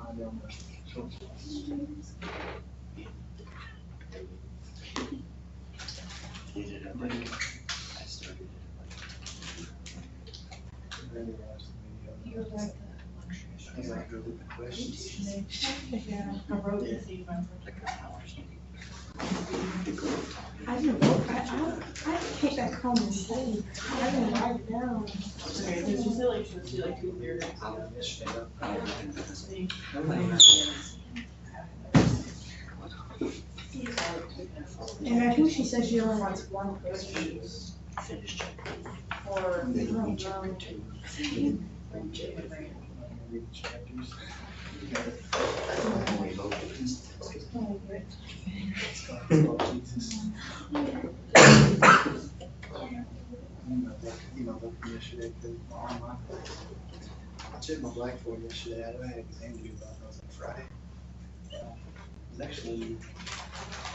behind on the short. You did it like, I started it Really watched the You're video. like I was like, go with the questions. yeah, I wrote it. like an hour or something. I didn't vote, I take that home and study. I didn't write it down. Okay, did you say like, should see like 2 theories? Yesterday, And I think she said she only wants one person. Finished it. Or, I Then don't we check know. it too. read the chapters. We vote. Oh, Jesus. Looked yesterday, because I checked my Blackboard yesterday, I had an exam due, but I was on Friday. It was actually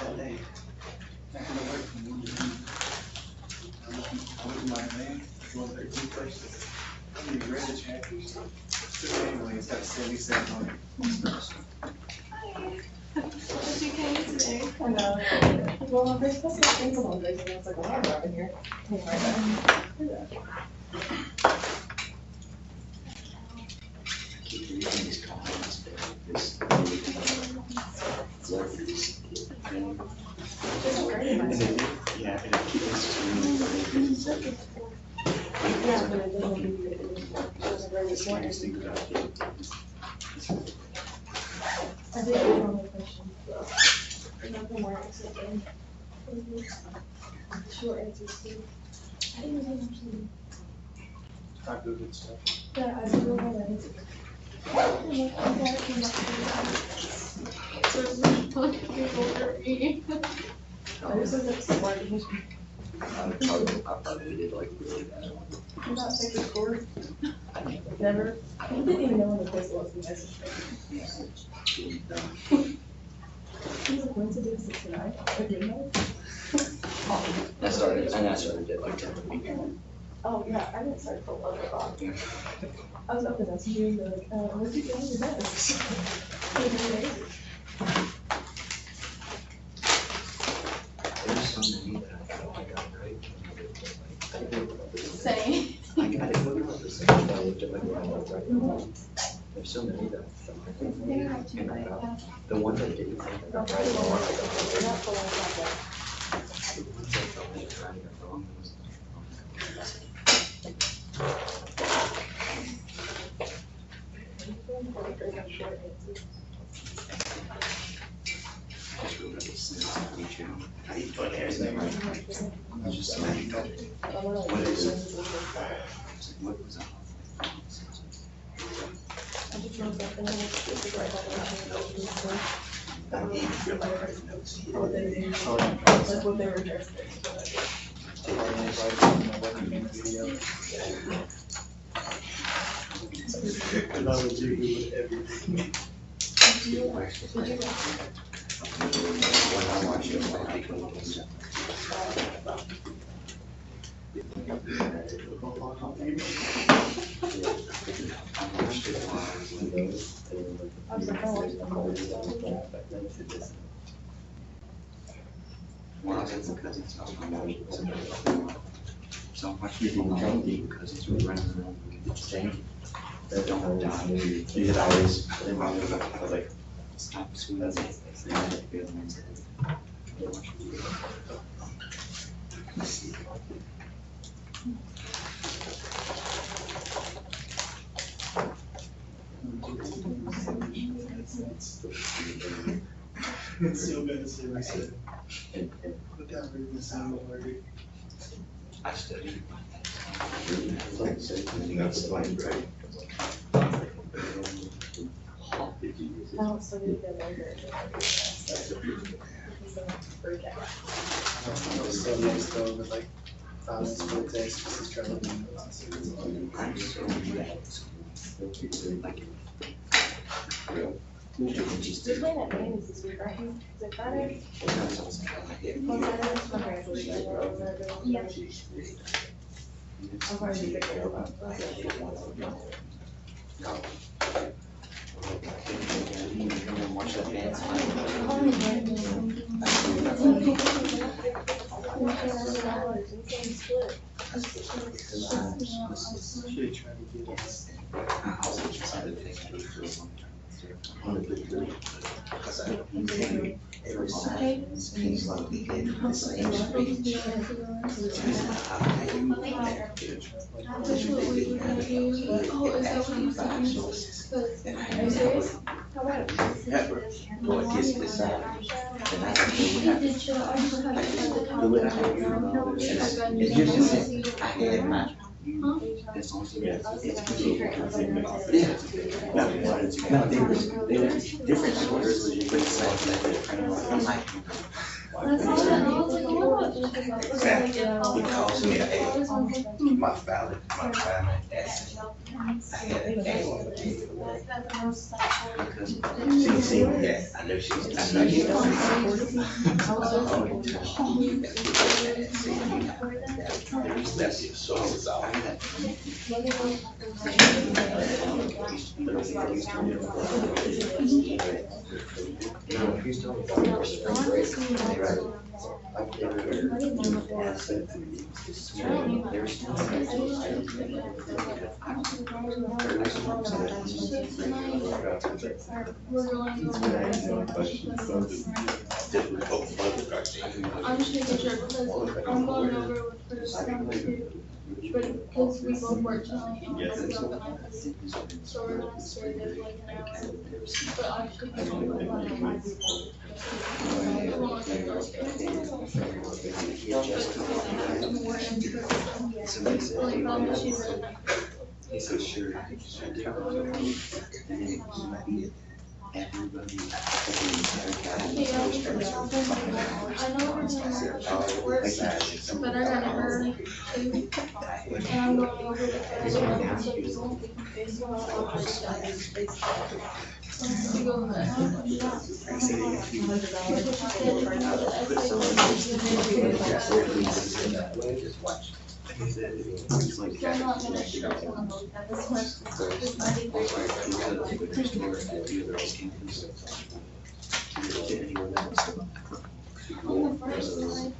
that day. After I worked from 1 to 2. I went to my exam, going 13 places. I didn't even read the chapters. So anyway, it's got 77 on it. She came today. I know. Well, there's supposed to be things on those days, and it's like a lot around in here. Keep reading these comments, this. Yeah, and it keeps really Yeah, but it doesn't give you, it doesn't really It's one of these things that I feel. I think it's one of the questions. Nothing more except short answers too. I didn't know actually. I Googled stuff. Yeah, I didn't know that answer. So it's like people are eating. I just looked up smart English. I probably did like really bad. I'm not taking court. Never. I didn't even know when the quiz was. It's a coincidence it's tonight. At midnight. I started it like 10 weekend. Oh, yeah, I didn't start till 11 o'clock. I was up in that studio, they're like, what'd you do with your desk? There's so many that I got right. Same. I didn't look at the same, but I looked at like what I got right. There's so many that. The ones I didn't think I got right, the ones I got right. Not for a long time, The ones I felt like I got wrong was. short answers. Just really like it's me too. How do you put hairs in there? I was just like, what is it? What was that? I just wrote that and then I just write that down. I don't even feel like writing notes. What they do, like what they were dressed in. And I would do with everything. When I watched it, I think it was. I watched it while I was with those. I was like, I watched the whole stuff. When I was with my cousins, I was watching somebody else. So I'm watching it on my own cousins were running around with the same. They don't die. You could always, I was like, stop swinging. That's nice. I had to feel the next day. It's still gonna say what I said. Without reading the sound word. I studied. That's like, right? I don't study the longer. Freak out. I was studying still with like 5 minutes for the test, this is trying to do. I'm so bad. Like, Just playing at games this week, aren't you? Is it Friday? Yeah. I'll probably be picking up. You can watch that dance. Should try to get us. I was excited to take it for a long time. Every side seems like we get the same speech. That's what we were gonna do. Oh, is that what you said? Are you serious? How about it? Well, it gets decided. And I He can did show, I just had to cut the top. do it. And here's the thing, I had my, As long as you yeah, get it's good. Yeah. Now, there was different orders, but it's like, I'm like, That's all that, I was like, you know what? exactly. It calls me my family, that's, I had an annual meeting. She, yeah, I know she's, I know you don't. That's your soul is all. We're going I'm just making sure because I'm going over with Chris too. But because we both work tonight and we're both on night, so we're gonna stay there for like an hour. But actually, I don't know why I might be. Somebody said, Like, probably she's in. he said, sure. Everybody. Yeah, I know her name works, but I got her too. And I'm going over to to go Just watch.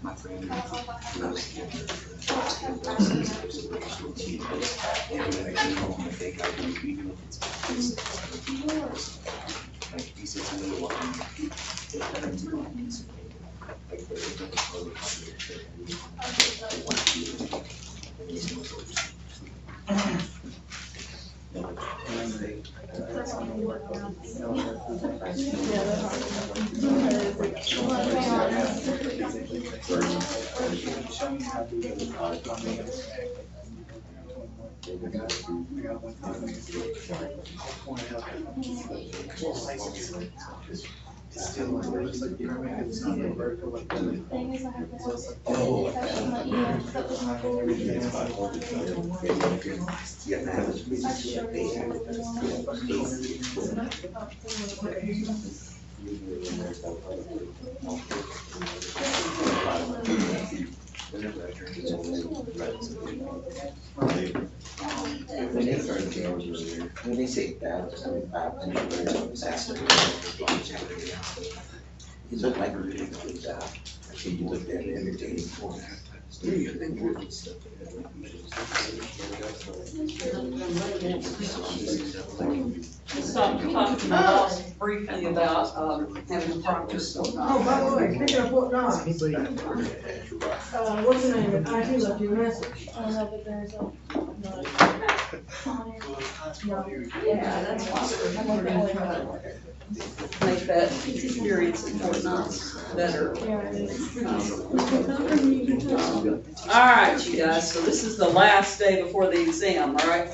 My friend. Like, he said something Still, it looks like you're making it's not a vertical like that. Thing is, I have to have something that's my email, that was my goal. Yeah, now it's really. I When they say that, it's only 500, that's the. It looked like a really good job. Actually, you looked at it entertaining for it. Let's talk to my boss briefly about, having a practice. Oh, by the way, speaking of Fort Knox, what's the name? I do left you a message. I don't know, but there's a. Yeah, that's why we're gonna try to make that experience in Fort Knox better. All right, you guys, so this is the last day before the exam, all right?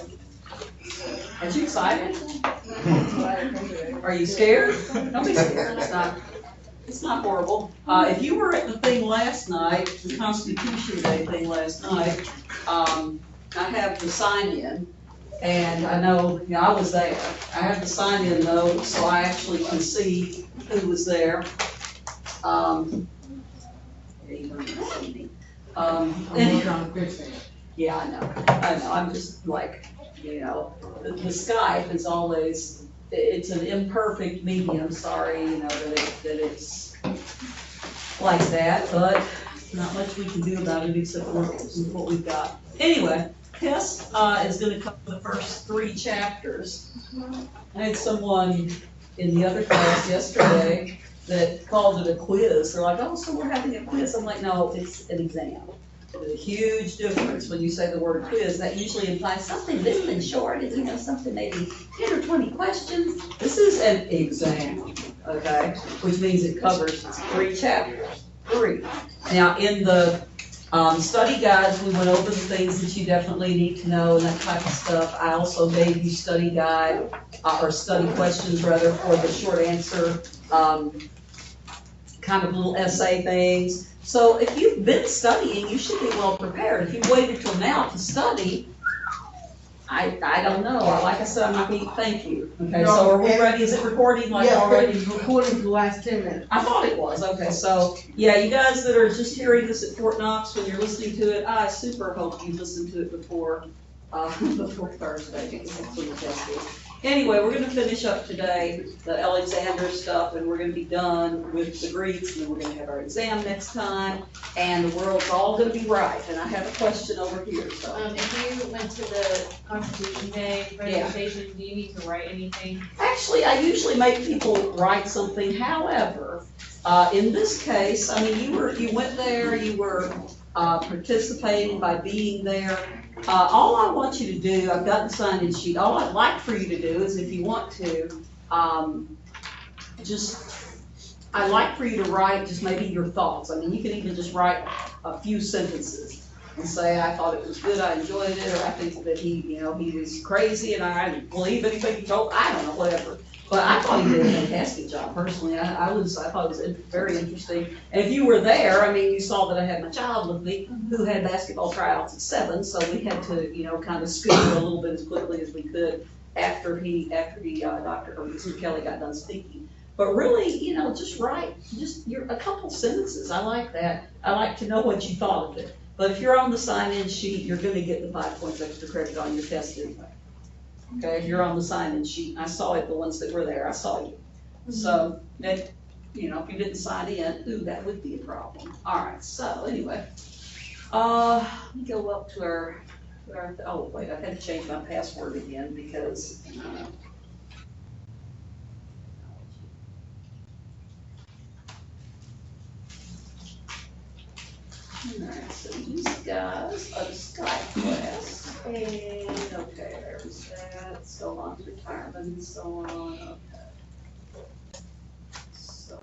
Aren't you excited? Are you scared? Don't be scared, it's not horrible. If you were at the thing last night, the Constitution Day thing last night, I have the sign-in, and I know, I was there. I have the sign-in though, so I actually can see who was there. Yeah, I know, I'm just like, the Skype is always it's an imperfect medium, sorry, you know, that it's like that, but not much we can do about it except work with what we've got. Anyway, Tess, is gonna cover the first 3 chapters. I had someone in the other class yesterday that called it a quiz. They're like, oh, so we're having a quiz. I'm like, no, it's an exam. There's a huge difference when you say the word quiz. That usually implies something big and short, is, you know, something maybe 10 or 20 questions. This is an exam, okay? Which means it covers 3 chapters, 3. Now, in the study guides, we went over the things that you definitely need to know and that type of stuff. I also gave you study guide, or study questions rather, for the short answer, kind of little essay things. So if you've been studying, you should be well prepared. If you waited till now to study, I don't know. Like I said, I'm not being, thank you. Okay, so are we ready? Is it recording like Yeah, already? it's recording for the last 10 minutes. I thought it was, okay, so, yeah, you guys that are just hearing this at Fort Knox, when you're listening to it, I super hope you listened to it before Thursday, because that's when the test is. Anyway, we're gonna finish up today, the Alexander stuff, and we're gonna be done with the Greeks, and then we're gonna have our exam next time, and the world's all gonna be right, and I have a question over here, so. If you went to the Constitution Day presentation, do you need to write anything? Actually, I usually make people write something, however, in this case, I mean, you went there, you were participating by being there. All I want you to do, I've got the sign-in sheet, all I'd like for you to do is if you want to, I'd like for you to write just maybe your thoughts. I mean, you can even just write a few sentences and say, I thought it was good, I enjoyed it, or I think that he was crazy and I didn't believe anything he told, I don't know, whatever. But I thought he did a fantastic job personally. I thought it was very interesting. And if you were there, I mean, you saw that I had my child with me who had basketball tryouts at 7, so we had to, kind of scoot a little bit as quickly as we could after Mr. Kelly got done speaking. But really, just write a couple sentences. I like that. I like to know what you thought of it. But if you're on the sign-in sheet, you're gonna get the 5 points extra credit on your test anyway. Okay, if you're on the sign-in sheet, I saw it, the ones that were there, I saw you. So, that, if you didn't sign in, that would be a problem. All right, so anyway, let me go up to our, oh wait, I had to change my password again because, alright, so these guys are the Skype class, and, okay, there's that, so on, retirement and so on, okay. So.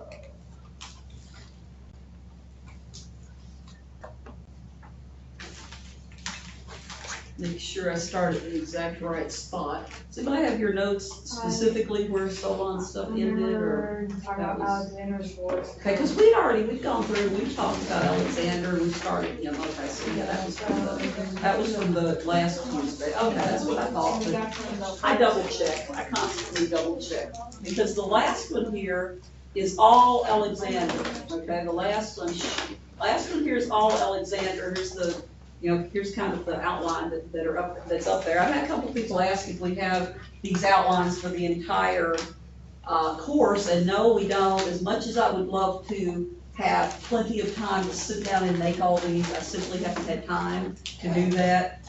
Make sure I start at the exact right spot. So do I have your notes specifically where Solon stuff ended, or? Talking about Alexander's voice. Okay, because we've gone through, we've talked about Alexander, we started him, okay, so yeah, that was from the last Tuesday, okay, that's what I thought, but I double check, I constantly double check, because the last one here is all Alexander, okay, the last one here is all Alexander, here's kind of the outline that's up there. I've had a couple people ask if we have these outlines for the entire course, and no, we don't. As much as I would love to have plenty of time to sit down and make all these, I simply haven't had time to do that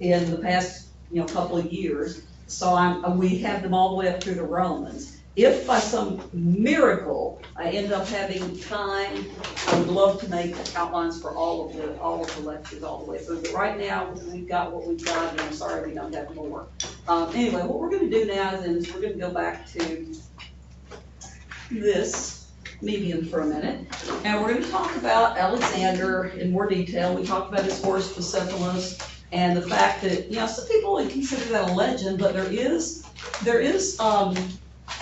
in the past, couple of years. So we have them all the way up through the Romans. If by some miracle I end up having time, I would love to make outlines for all of the lectures all the way through. But right now, we've got what we've got, and I'm sorry we don't have more. Anyway, what we're going to do now is we're going to go back to this medium for a minute, and we're going to talk about Alexander in more detail. We talked about his horse Bucephalus, and the fact that some people would consider that a legend, but there is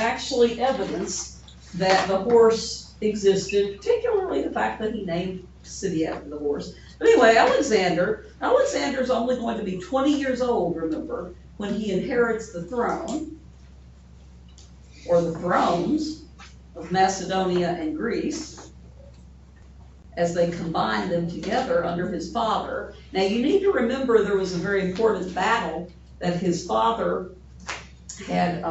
actually evidence that the horse existed, particularly the fact that he named the city after the horse. But anyway, Alexander's only going to be 20 years old, remember, when he inherits the throne, or the thrones of Macedonia and Greece, as they combine them together under his father. Now you need to remember there was a very important battle that his father had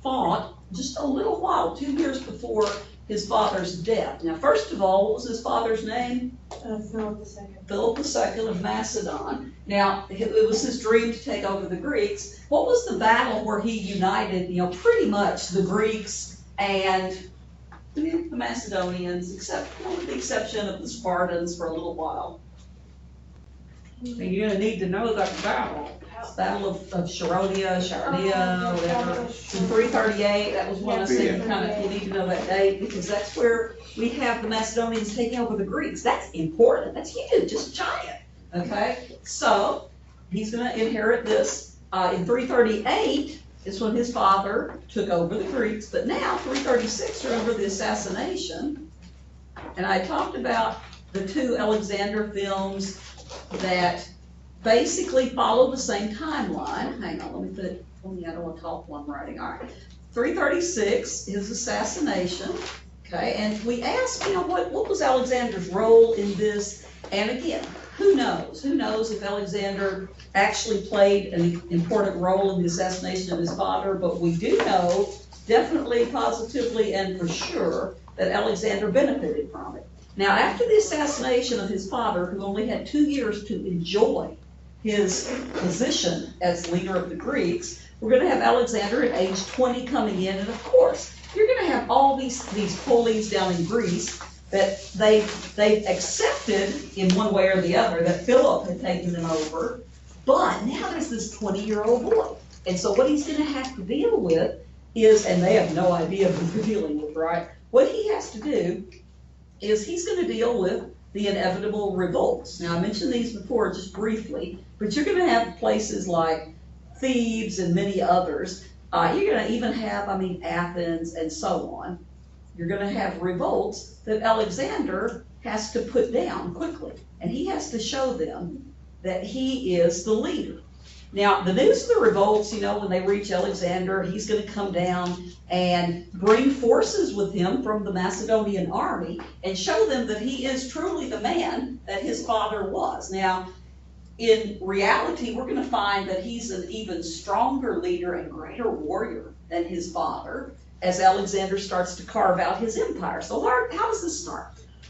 fought just a little while, 2 years before his father's death. Now, first of all, what was his father's name? Philip II. Philip II of Macedon. Now, it was his dream to take over the Greeks. What was the battle where he united, pretty much the Greeks and the Macedonians, except with the exception of the Spartans for a little while? And you're gonna need to know that battle. Battle of Charonia, whatever. In 338, that was one I said you need to know that date, because that's where we have the Macedonians taking over the Greeks. That's important, that's huge, just giant, okay? So, he's gonna inherit this. In 338 is when his father took over the Greeks, but now, 336, remember the assassination. And I talked about the two Alexander films that basically follow the same timeline. Hang on, let me put it, I don't want to talk while I'm writing. All right. 336, his assassination. Okay, and we asked, what was Alexander's role in this? And again, who knows? Who knows if Alexander actually played an important role in the assassination of his father, but we do know, definitely, positively, and for sure, that Alexander benefited from it. Now, after the assassination of his father, who only had 2 years to enjoy his position as leader of the Greeks, we're going to have Alexander at age 20 coming in, and of course, you're going to have all these polies down in Greece that they've accepted in one way or the other that Philip had taken them over, but now there's this 20-year-old boy, and so what he's going to have to deal with is, and they have no idea what they're dealing with, right? What he has to do is he's going to deal with the inevitable revolts. Now, I mentioned these before just briefly, but you're going to have places like Thebes and many others. You're going to even have, Athens and so on. You're going to have revolts that Alexander has to put down quickly, and he has to show them that he is the leader. Now, the news of the revolts, when they reach Alexander, he's going to come down and bring forces with him from the Macedonian army and show them that he is truly the man that his father was. Now, in reality, we're going to find that he's an even stronger leader and greater warrior than his father as Alexander starts to carve out his empire. So how does this start?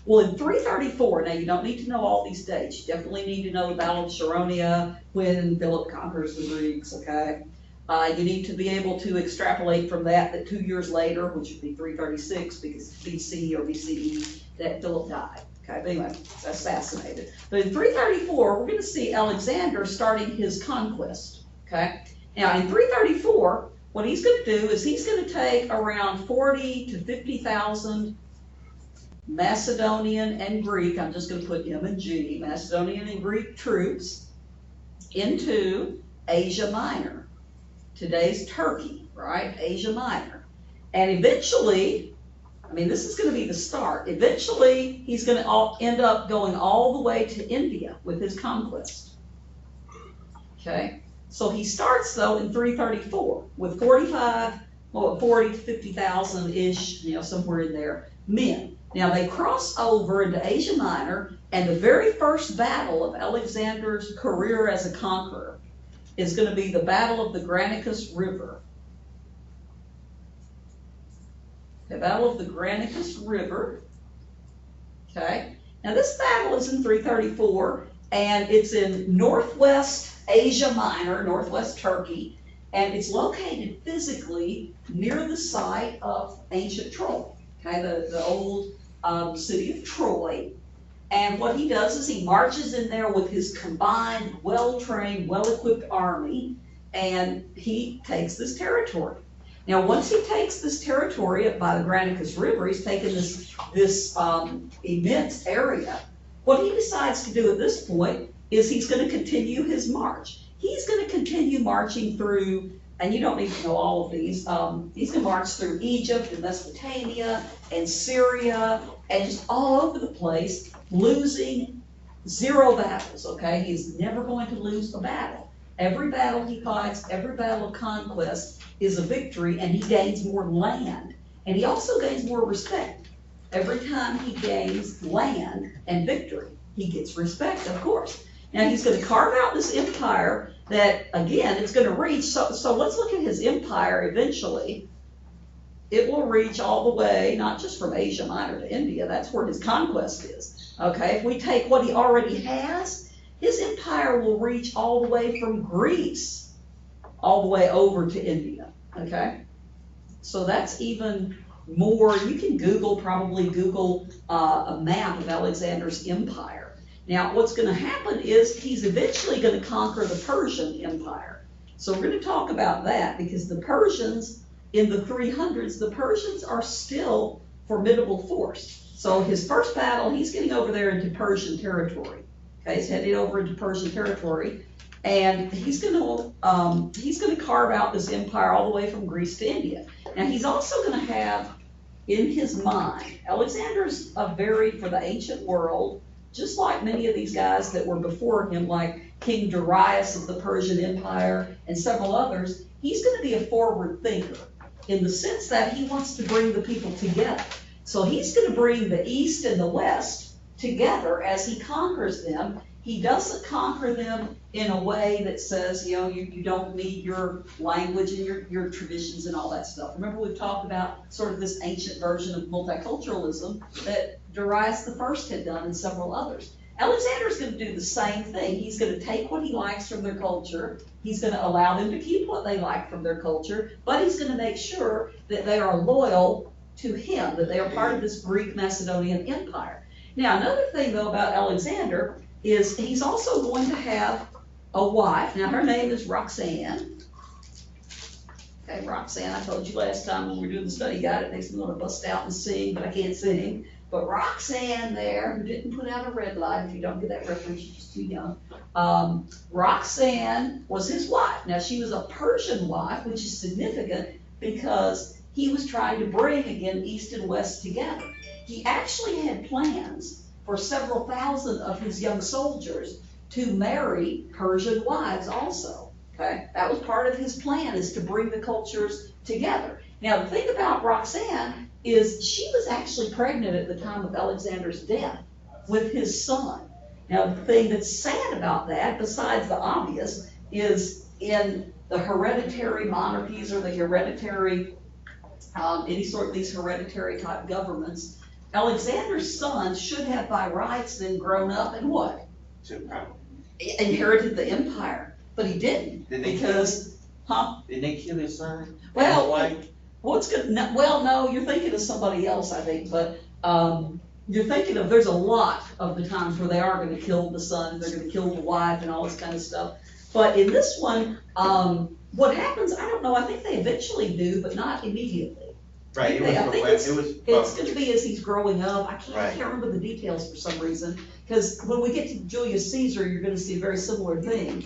Well, in 334, now you don't need to know all these dates. You definitely need to know the Battle of Charonia, when Philip conquers the Greeks, okay? You need to be able to extrapolate from that 2 years later, which would be 336, because BC or BCE, that Philip died. Okay, but anyway, assassinated. But in 334, we're going to see Alexander starting his conquest, okay? Now, in 334, what he's going to do is he's going to take around 40 to 50,000 Macedonian and Greek, I'm just going to put M and G, Macedonian and Greek troops into Asia Minor, today's Turkey, right? Asia Minor. And eventually, this is going to be the start. Eventually, he's going to end up going all the way to India with his conquest. Okay? So he starts, though, in 334 with 40 to 50,000-ish, somewhere in there, men. Now, they cross over into Asia Minor, and the very first battle of Alexander's career as a conqueror is going to be the Battle of the Granicus River. The Battle of the Granicus River. Okay? Now, this battle is in 334, and it's in northwest Asia Minor, northwest Turkey, and it's located physically near the site of ancient Troy. Okay, the old city of Troy. And what he does is he marches in there with his combined, well-trained, well-equipped army, and he takes this territory. Now, once he takes this territory up by the Granicus River, he's taken this immense area. What he decides to do at this point is he's going to continue his march. He's going to continue marching through, and you don't need to know all of these, he's going to march through Egypt and Mesopotamia and Syria and just all over the place, losing 0 battles, okay? He's never going to lose a battle. Every battle he fights, every battle of conquest is a victory, and he gains more land. And he also gains more respect. Every time he gains land and victory, he gets respect, of course. Now, he's gonna carve out this empire that, again, it's gonna reach, so let's look at his empire eventually. It will reach all the way, not just from Asia Minor to India, that's where his conquest is. Okay, if we take what he already has, his empire will reach all the way from Greece, all the way over to India, okay? So that's even more, you can probably Google a map of Alexander's empire. Now, what's gonna happen is he's eventually gonna conquer the Persian Empire. So we're gonna talk about that because the Persians, in the 300s, the Persians are still formidable force. So his first battle, he's getting over there into Persian territory. Okay, he's heading over into Persian territory, and he's gonna carve out this empire all the way from Greece to India. Now, he's also gonna have in his mind, Alexander's for the ancient world, just like many of these guys that were before him, like King Darius of the Persian Empire and several others, he's gonna be a forward thinker in the sense that he wants to bring the people together. So he's gonna bring the East and the West together as he conquers them. He doesn't conquer them in a way that says, you don't need your language and your traditions and all that stuff. Remember, we've talked about sort of this ancient version of multiculturalism that Darius I had done and several others. Alexander's going to do the same thing. He's going to take what he likes from their culture. He's going to allow them to keep what they like from their culture, but he's going to make sure that they are loyal to him, that they are part of this Greek Macedonian Empire. Now, another thing, though, about Alexander is he's also going to have a wife. Now, her name is Roxanne. Okay, Roxanne, I told you last time when we were doing the study guide, it makes me want to bust out and sing, but I can't sing. But Roxanne there, who didn't put out a red light, if you don't get that reference, you're just too young. Roxanne was his wife. Now, she was a Persian wife, which is significant because he was trying to bring, again, East and West together. He actually had plans for several thousand of his young soldiers to marry Persian wives also, okay? That was part of his plan, is to bring the cultures together. Now, the thing about Roxanne is she was actually pregnant at the time of Alexander's death with his son. Now, the thing that's sad about that, besides the obvious, is in the hereditary monarchies or the hereditary, any sort of these hereditary type governments, Alexander's son should have by rights then grown up and what? Inherited the empire, but he didn't. Didn't they because, Didn't they kill his son? Well, Wife? what's good? No, you're thinking of somebody else, I think, but you're thinking of, there's a lot of the times where they are going to kill the son, they're going to kill the wife and all this kind of stuff. But in this one, what happens, I don't know, I think they eventually do, but not immediately. Right, It's going to be as he's growing up. I Right. can't remember the details for some reason, because when we get to Julius Caesar, you're going to see a very similar thing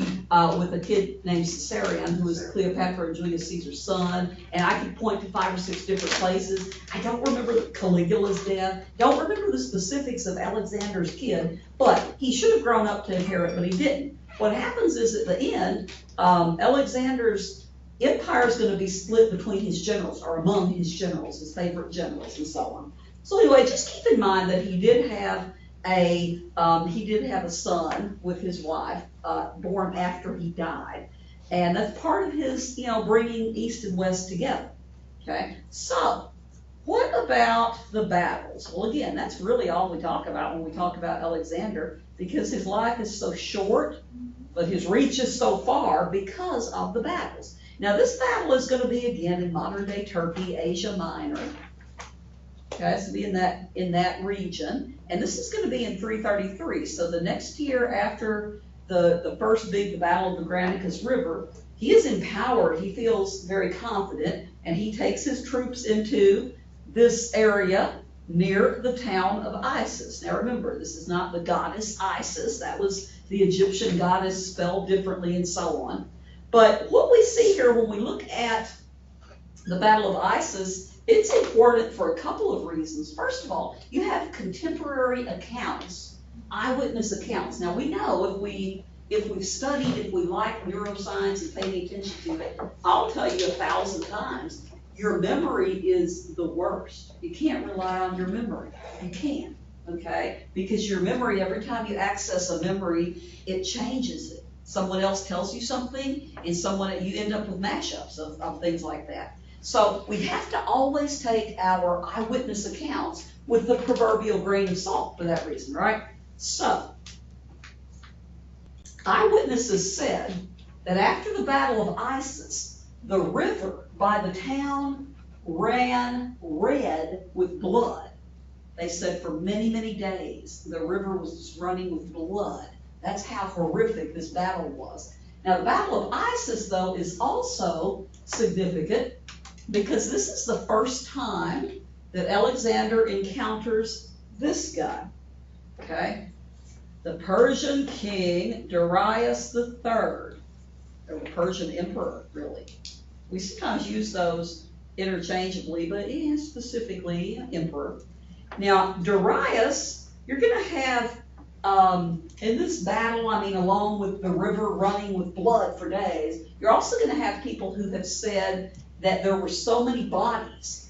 with a kid named Caesarion, who was Cleopatra and Julius Caesar's son, and I could point to 5 or 6 different places. I don't remember Caligula's death, don't remember the specifics of Alexander's kid, but he should have grown up to inherit, but he didn't. What happens is at the end, Alexander's empire is going to be split between his generals, or among his generals, his favorite generals, and so on. So anyway, just keep in mind that he did have a son with his wife, born after he died, and that's part of his, bringing East and West together. Okay, so what about the battles? Well, again, that's really all we talk about when we talk about Alexander, because his life is so short, but his reach is so far because of the battles. Now, this battle is going to be, again, in modern-day Turkey, Asia Minor. Okay, it's going to be in that region. And this is going to be in 333. So the next year after the first big battle of the Granicus River, he is empowered. He feels very confident, and he takes his troops into this area near the town of Isis. Now, remember, this is not the goddess Isis. That was the Egyptian goddess spelled differently and so on. But what we see here when we look at the Battle of Isis, it's important for a couple of reasons. First of all, you have contemporary accounts, eyewitness accounts. Now, we know if we've studied, if we like neuroscience and paying attention to it, I'll tell you 1,000 times, your memory is the worst. You can't rely on your memory. You can't. okay? Because your memory, every time you access a memory, it changes it. Someone else tells you something, and you end up with mashups of things like that. So we have to always take our eyewitness accounts with the proverbial grain of salt for that reason, right? So, eyewitnesses said that after the Battle of Issus, the river by the town ran red with blood. They said for many, many days, the river was just running with blood. That's how horrific this battle was. Now, the Battle of Issus, though, is also significant because this is the first time that Alexander encounters this guy, okay? The Persian king Darius III, or the Persian emperor, really. We sometimes use those interchangeably, but specifically emperor. Now, Darius, you're going to have, in this battle, along with the river running with blood for days, you're also going to have people who have said that there were so many bodies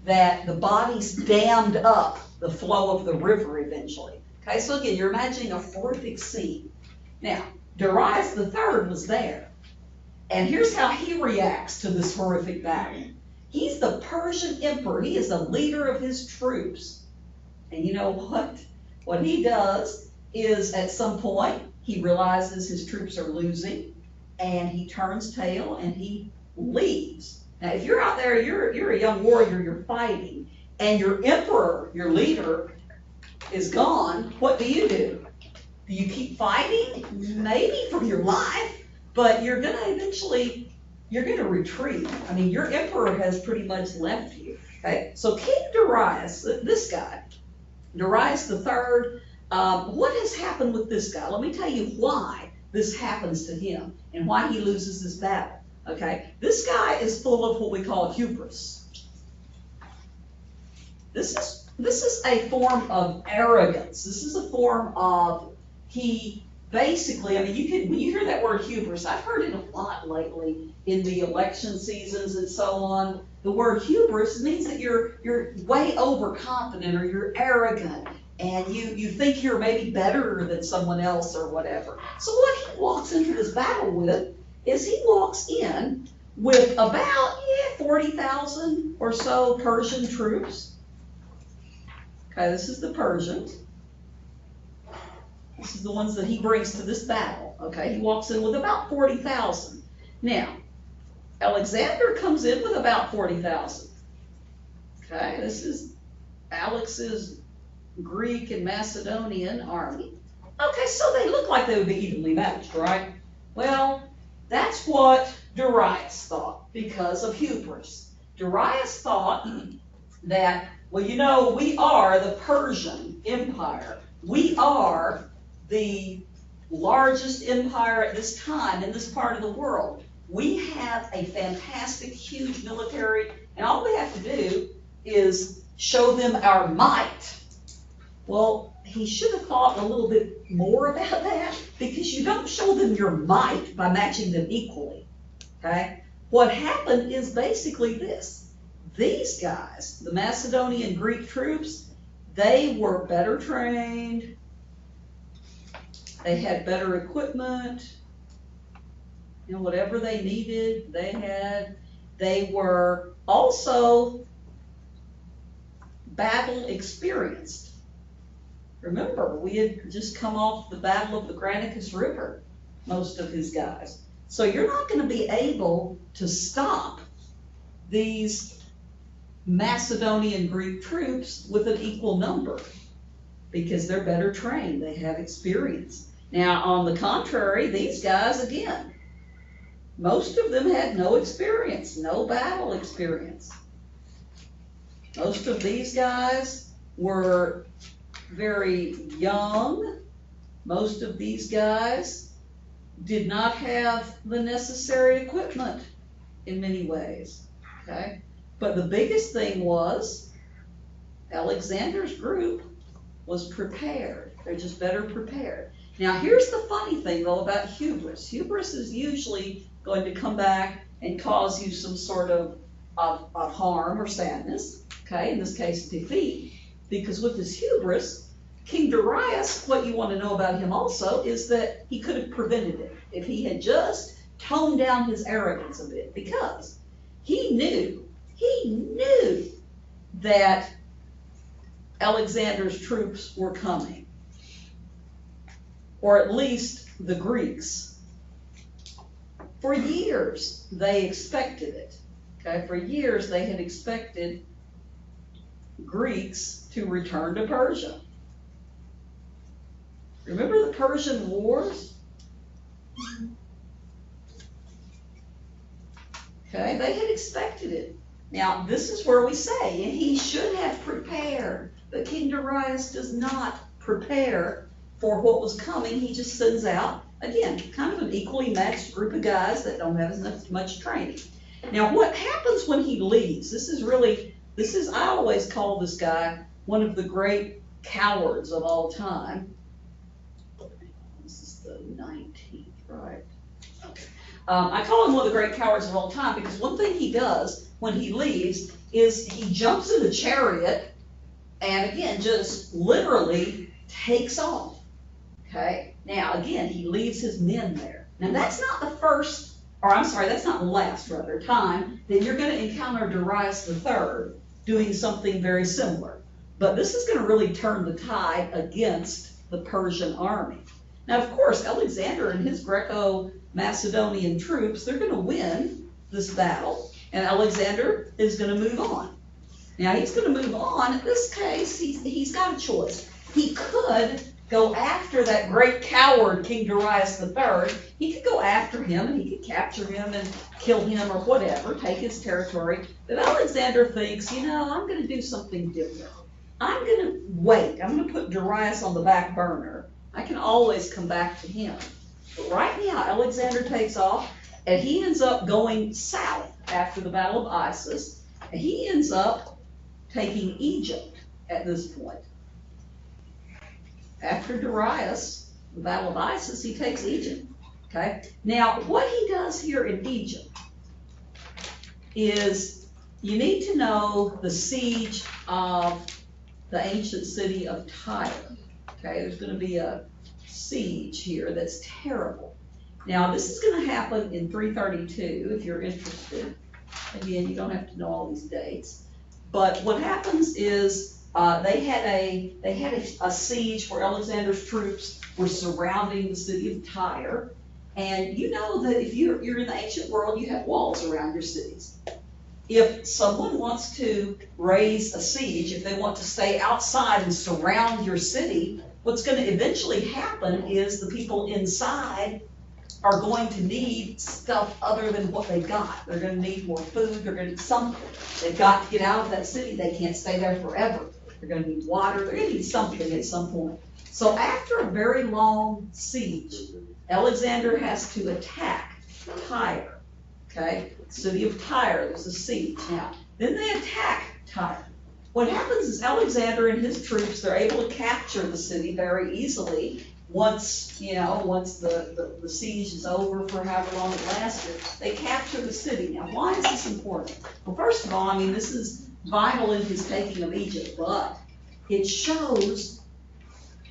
that the bodies dammed up the flow of the river eventually. Okay, so again, you're imagining a horrific scene. Now, Darius III was there, and here's how he reacts to this horrific battle. He's the Persian emperor. He is the leader of his troops. And you know what? What he does is, at some point, he realizes his troops are losing, and he turns tail and he leaves. Now, if you're out there, you're a young warrior, you're fighting, and your emperor, your leader, is gone, what do? Do you keep fighting? Maybe for your life, but you're gonna eventually, you're gonna retreat. Your emperor has pretty much left you, okay? So King Darius, this guy, Darius III, what has happened with this guy? Let me tell you why this happens to him and why he loses this battle. Okay, this guy is full of what we call hubris. This is a form of arrogance. This is a form of, he basically, when you hear that word hubris, I've heard it a lot lately in the election seasons and so on. The word hubris means that you're way overconfident or you're arrogant and you think you're maybe better than someone else or whatever. So what he walks into this battle with is he walks in with about 40,000 or so Persian troops. Okay, this is the Persians. This is the ones that he brings to this battle. Okay, he walks in with about 40,000. Now, Alexander comes in with about 40,000. Okay, this is Alex's Greek and Macedonian army. Okay, so they look like they would be evenly matched, right? Well, that's what Darius thought because of hubris. Darius thought that, well, we are the Persian Empire. We are the largest empire at this time in this part of the world. We have a fantastic, huge military, and all we have to do is show them our might. Well, he should have thought a little bit more about that because you don't show them your might by matching them equally, okay? What happened is basically this. These guys, the Macedonian Greek troops, they were better trained, they had better equipment, whatever they needed, they had. They were also battle experienced. Remember, we had just come off the Battle of the Granicus River, most of his guys. So you're not going to be able to stop these Macedonian Greek troops with an equal number because they're better trained, they have experience. Now, on the contrary, these guys, again, most of them had no experience, no battle experience. Most of these guys were very young. Most of these guys did not have the necessary equipment in many ways, okay? But the biggest thing was Alexander's group was prepared. They're just better prepared. Now, here's the funny thing, though, about hubris. Hubris is usually going to come back and cause you some sort of harm or sadness, okay? In this case, defeat. Because with this hubris, King Darius, what you want to know about him also is that he could have prevented it if he had just toned down his arrogance a bit, because he knew that Alexander's troops were coming, or at least the Greeks. For years, they expected it. Okay, for years they had expected Greeks to return to Persia. Remember the Persian Wars? Okay, they had expected it. Now, this is where we say, and he should have prepared, but King Darius does not prepare for what was coming. He just sends out, again, kind of an equally matched group of guys that don't have as much training. Now, what happens when he leaves? I always call this guy one of the great cowards of all time. This is the 19th, right? Okay. I call him one of the great cowards of all time because one thing he does when he leaves is he jumps in the chariot and again, just literally takes off. Okay? Now, again, he leaves his men there. Now, that's not the first, or I'm sorry, that's not the last, rather, time that you're going to encounter Darius III doing something very similar. But this is going to really turn the tide against the Persian army. Now, of course, Alexander and his Greco-Macedonian troops, they're going to win this battle, and Alexander is going to move on. Now, he's going to move on. In this case, he's got a choice. He could go after that great coward, King Darius III. He could go after him, and he could capture him and kill him or whatever, take his territory. But Alexander thinks, I'm going to do something different. I'm going to wait. I'm going to put Darius on the back burner. I can always come back to him. But right now, Alexander takes off, and he ends up going south after the Battle of Issus. And he ends up taking Egypt at this point. After Darius, the Battle of Issus, he takes Egypt. Okay? Now, what he does here in Egypt is you need to know the siege of the ancient city of Tyre. Okay, there's going to be a siege here that's terrible. Now, this is going to happen in 332, if you're interested. Again, you don't have to know all these dates. But what happens is they had a siege where Alexander's troops were surrounding the city of Tyre. And you know that if you're in the ancient world, you have walls around your cities. If someone wants to raise a siege, if they want to stay outside and surround your city, what's going to eventually happen is the people inside are going to need stuff other than what they've got. They're going to need more food. They're going to need something. They've got to get out of that city. They can't stay there forever. They're going to need water. They're going to need something at some point. So after a very long siege, Alexander has to attack Tyre. Okay, city of Tyre, there's a siege. Now, then they attack Tyre. What happens is Alexander and his troops, they're able to capture the city very easily once the siege is over for however long it lasted. They capture the city. Now, why is this important? Well, first of all, this is vital in his taking of Egypt, but it shows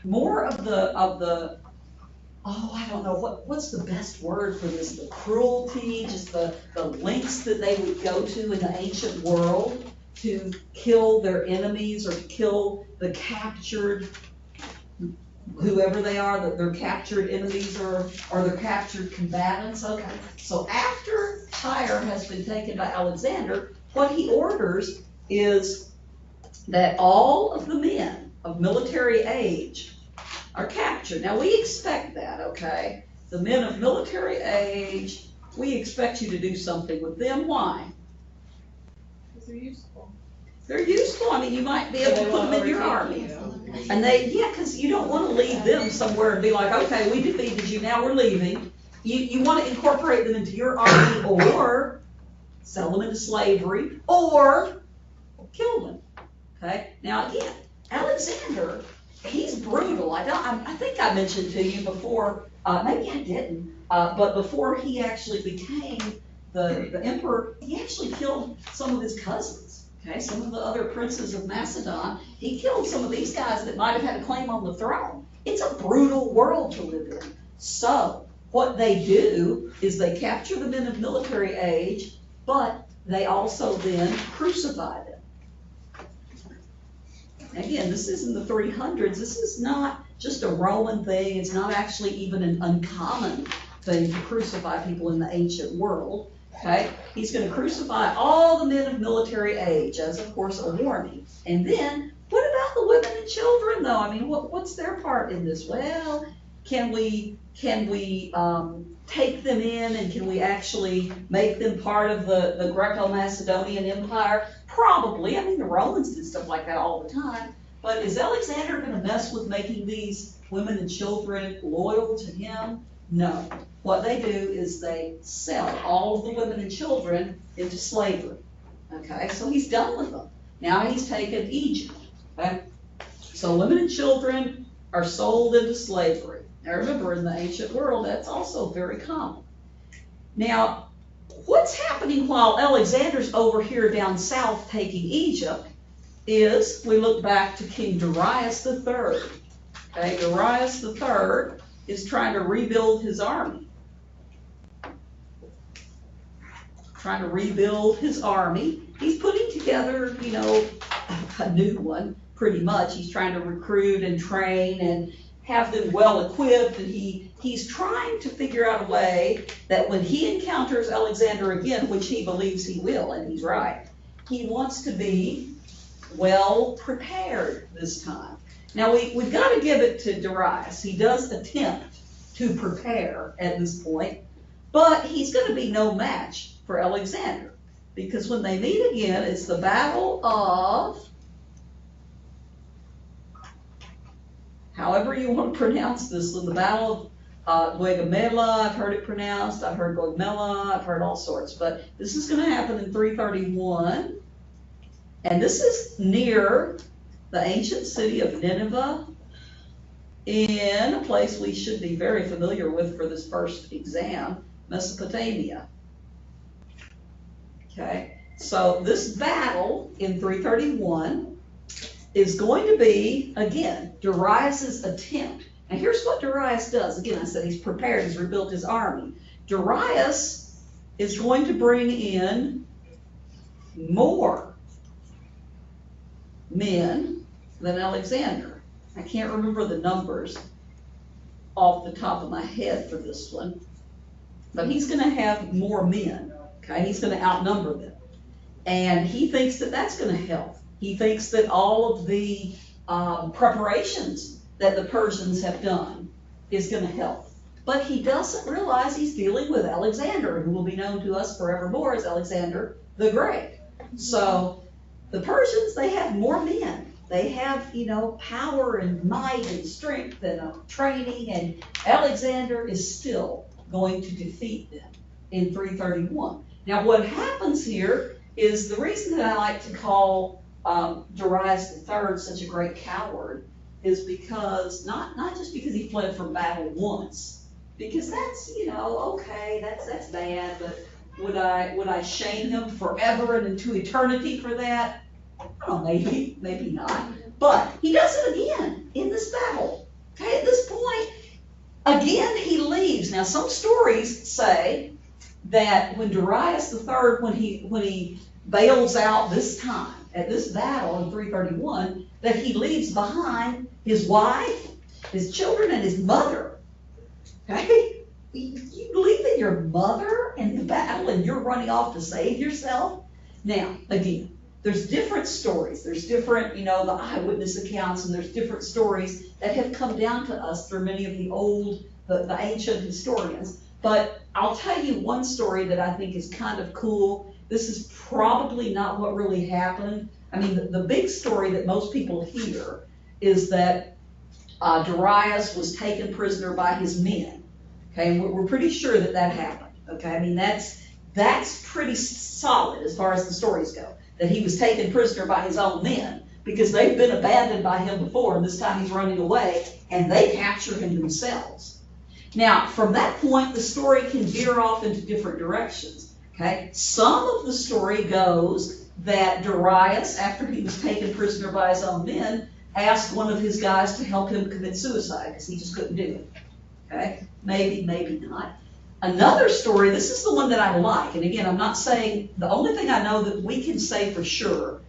more of the I don't know, what's the best word for this? The cruelty, just the lengths that they would go to in the ancient world to kill their enemies or to kill the captured, whoever they are, their captured enemies or their captured combatants. Okay, so after Tyre has been taken by Alexander, what he orders is that all of the men of military age are captured. Now, we expect that, okay? The men of military age, we expect you to do something with them. Why? Because they're useful. They're useful. You might be able to put them in your army. And because you don't want to leave them somewhere and be like, okay, we defeated you, now we're leaving. You want to incorporate them into your army or sell them into slavery or kill them. Okay? Now, again, Alexander, he's brutal. I think I mentioned to you before, maybe I didn't, but before he actually became the emperor, he actually killed some of his cousins. Okay, some of the other princes of Macedon, he killed some of these guys that might have had a claim on the throne. It's a brutal world to live in. So, what they do is they capture the men of military age, but they also then crucify them. Again, this is in the 300s. This is not just a Roman thing. It's not actually even an uncommon thing to crucify people in the ancient world. Okay? He's going to crucify all the men of military age as, of course, a warning. And then, what about the women and children, though? I mean, what's their part in this? Well, can we take them in, and can we actually make them part of the Greco-Macedonian Empire? Probably. I mean, the Romans did stuff like that all the time. But is Alexander going to mess with making these women and children loyal to him? No. What they do is they sell all of the women and children into slavery. Okay, so he's done with them. Now he's taken Egypt. Okay, so women and children are sold into slavery. Now remember, in the ancient world, that's also very common. Now, what's happening while Alexander's over here down south taking Egypt is, we look back to King Darius III. Okay, Darius III is trying to rebuild his army. Trying to rebuild his army. He's putting together, you know, a new one, pretty much. He's trying to recruit and train and have them well equipped, and he's trying to figure out a way that when he encounters Alexander again, which he believes he will, and he's right, he wants to be well prepared this time. Now we've got to give it to Darius. He does attempt to prepare at this point, but he's going to be no match for Alexander, because when they meet again, it's the Battle of, however you want to pronounce this one, the Battle of Gaugamela. I've heard it pronounced. I've heard Gaugamela. I've heard all sorts. But this is going to happen in 331. And this is near the ancient city of Nineveh, in a place we should be very familiar with for this first exam, Mesopotamia. Okay, so this battle in 331 is going to be, again, Darius's attempt. Now here's what Darius does. Again, I said he's prepared, he's rebuilt his army. Darius is going to bring in more men than Alexander. I can't remember the numbers off the top of my head for this one, but he's going to have more men. Okay, he's going to outnumber them. And he thinks that that's going to help. He thinks that all of the preparations that the Persians have done is going to help. But he doesn't realize he's dealing with Alexander, who will be known to us forevermore as Alexander the Great. So the Persians, they have more men. They have, you know, power and might and strength and training, and Alexander is still going to defeat them in 331. Now what happens here is, the reason that I like to call Darius III such a great coward is because, not just because he fled from battle once, because that's, you know, okay, that's bad, but would I shame him forever and into eternity for that? Oh, maybe not. But he does it again in this battle. Okay, at this point, again he leaves. Now some stories say that when Darius III, when he bails out this time, at this battle in 331, that he leaves behind his wife, his children, and his mother. Okay? You leaving your mother in the battle and you're running off to save yourself? Now, again, there's different stories. There's different, you know, the eyewitness accounts, and there's different stories that have come down to us through many of the ancient historians. But I'll tell you one story that I think is kind of cool. This is probably not what really happened. I mean, the big story that most people hear is that Darius was taken prisoner by his men. Okay, and we're pretty sure that happened. Okay, I mean, that's pretty solid as far as the stories go, that he was taken prisoner by his own men, because they've been abandoned by him before, and this time he's running away, and they capture him themselves. Now, from that point, the story can veer off into different directions. Okay, some of the story goes that Darius, after he was taken prisoner by his own men, asked one of his guys to help him commit suicide because he just couldn't do it. Okay? Maybe, maybe not. Another story, this is the one that I like, and again, I'm not saying, the only thing I know that we can say for sure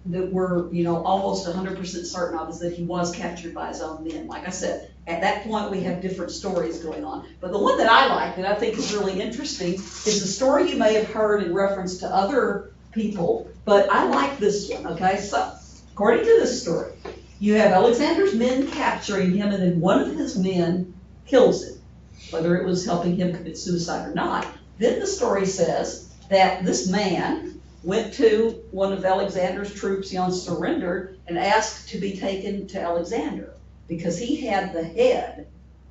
that we're, almost 100% certain of is that he was captured by his own men. Like I said, at that point we have different stories going on. But the one that I like, that I think is really interesting, is the story you may have heard in reference to other people, but I like this one, okay? So, according to this story, you have Alexander's men capturing him, and then one of his men kills him, whether it was helping him commit suicide or not. Then the story says that this man went to one of Alexander's troops, surrendered, and asked to be taken to Alexander because he had the head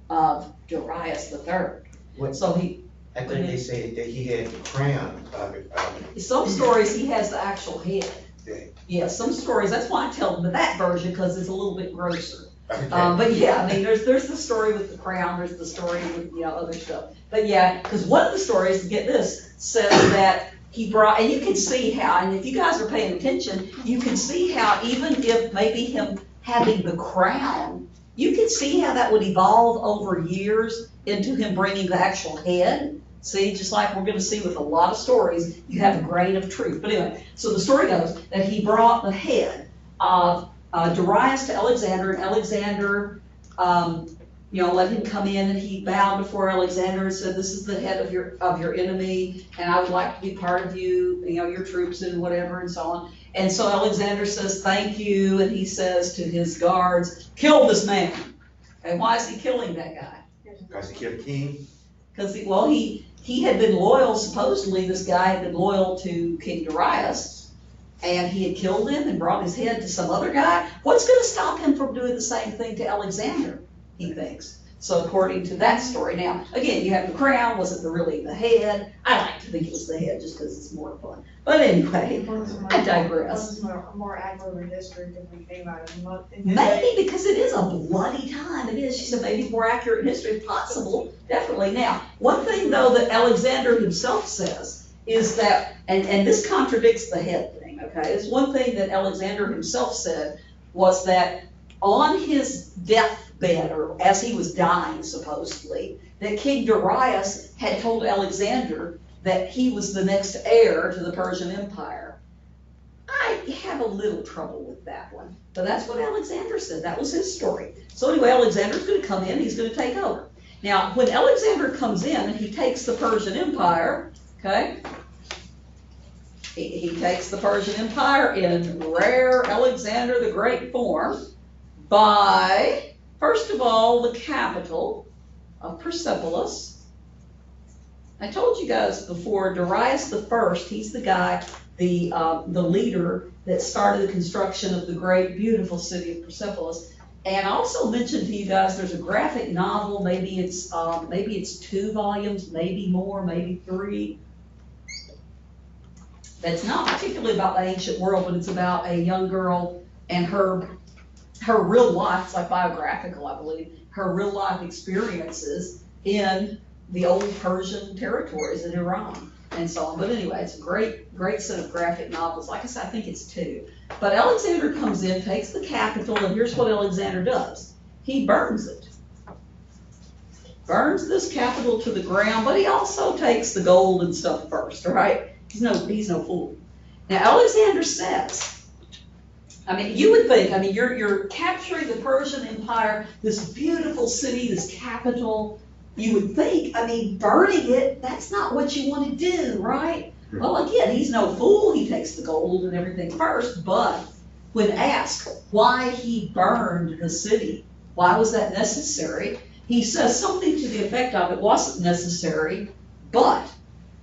of Darius III. What? So he, I think they said that he had the crown of it. some stories he has the actual head. Yeah. Yeah, some stories, that's why I tell them that version because it's a little bit grosser. Okay. But yeah, I mean, there's the story with the crown, there's the story with, other stuff. But yeah, because one of the stories, get this, says that he brought, and you can see how, and if you guys are paying attention, you can see how even if maybe him having the crown, you can see how that would evolve over years into him bringing the actual head. See, just like we're gonna see with a lot of stories, you have a grain of truth. But anyway, so the story goes that he brought the head of Darius to Alexander, and Alexander, let him come in, and he bowed before Alexander and said, "This is the head of your enemy, and I would like to be part of you, your troops and whatever," and so on. And so Alexander says, "Thank you," and he says to his guards, "Kill this man." And why is he killing that guy? Because he killed a king. Because he had been loyal, supposedly this guy had been loyal to King Darius, and he had killed him and brought his head to some other guy. What's going to stop him from doing the same thing to Alexander, he thinks. So according to that story, now, again, you have the crown, was it really the head? I like to think it was the head just because it's more fun. But anyway, I digress. More accurate history if we think about it. Maybe because it is a bloody time. It is. She said maybe more accurate history if possible. Definitely. Now, one thing though that Alexander himself says is that, and this contradicts the head thing, okay? It's one thing that Alexander himself said was that on his deathbed, or as he was dying supposedly, that King Darius had told Alexander that he was the next heir to the Persian Empire. I have a little trouble with that one, but that's what Alexander said. That was his story. So anyway, Alexander's going to come in, he's going to take over. Now, when Alexander comes in and he takes the Persian Empire, okay, he takes the Persian Empire in rare Alexander the Great form by, first of all, the capital of Persepolis. I told you guys before, Darius I, he's the guy, the leader that started the construction of the great, beautiful city of Persepolis. And I also mentioned to you guys, there's a graphic novel, maybe it's 2 volumes, maybe more, maybe 3. That's not particularly about the ancient world, but it's about a young girl and her real life, it's like biographical, I believe, her real life experiences in the old Persian territories in Iran and so on. But anyway, it's a great set of graphic novels. Like I said, I think it's 2. But Alexander comes in, takes the capital, and here's what Alexander does. He burns it. Burns this capital to the ground, but he also takes the gold and stuff first, right? He's no fool. Now Alexander says, I mean, you would think, I mean, you're capturing the Persian Empire, this beautiful city, this capital. You would think, I mean, burning it, that's not what you want to do, right? Well, again, he's no fool. He takes the gold and everything first, but when asked why he burned the city, why was that necessary? He says something to the effect of, it wasn't necessary, but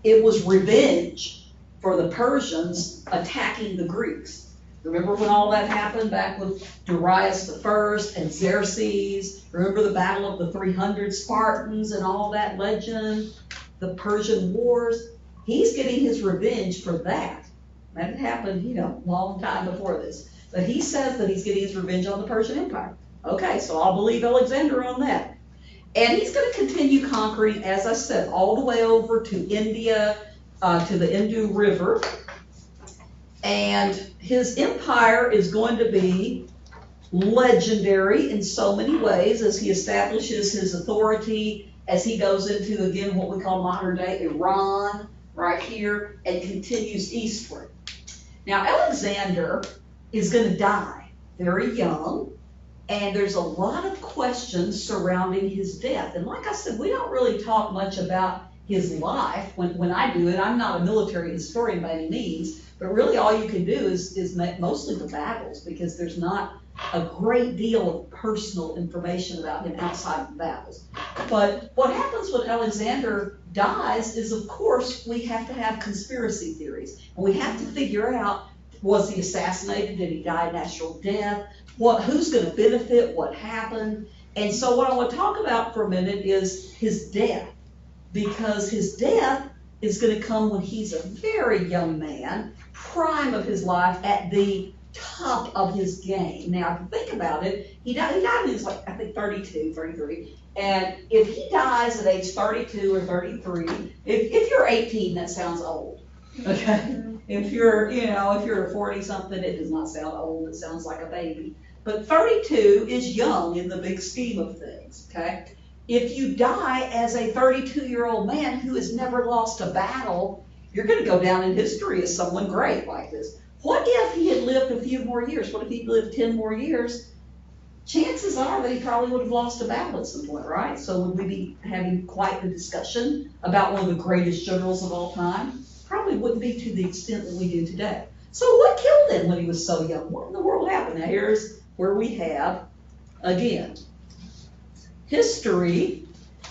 it was revenge for the Persians attacking the Greeks. Remember when all that happened back with Darius I and Xerxes? Remember the battle of the 300 Spartans and all that legend? The Persian Wars? He's getting his revenge for that. That had happened, a long time before this. But he says that he's getting his revenge on the Persian Empire. Okay, so I'll believe Alexander on that. And he's going to continue conquering, as I said, all the way over to India, to the Indus River. And his empire is going to be legendary in so many ways as he establishes his authority, as he goes into, again, what we call modern day Iran, right here, and continues eastward. Now, Alexander is going to die very young, and there's a lot of questions surrounding his death. And like I said, we don't really talk much about his life. When I do it, I'm not a military historian by any means, but really all you can do is make mostly the battles, because there's not a great deal of personal information about him outside of the battles. But what happens when Alexander dies is, of course, we have to have conspiracy theories. And we have to figure out, was he assassinated? Did he die a natural death? Who's going to benefit? What happened? And so what I want to talk about for a minute is his death. Because his death is going to come when he's a very young man, prime of his life, at the top of his game. Now, if you think about it, he died when he was like, I think 32, 33. And if he dies at age 32 or 33, if you're 18, that sounds old. Okay? If you're 40-something, it does not sound old. It sounds like a baby. But 32 is young in the big scheme of things, okay? If you die as a 32-year-old man who has never lost a battle, you're going to go down in history as someone great like this. What if he had lived a few more years? What if he lived 10 more years? Chances are that he probably would have lost a battle at some point, right? So would we be having quite the discussion about one of the greatest generals of all time? Probably wouldn't be to the extent that we do today. So what killed him when he was so young? What in the world happened? Now here's where we have, again, history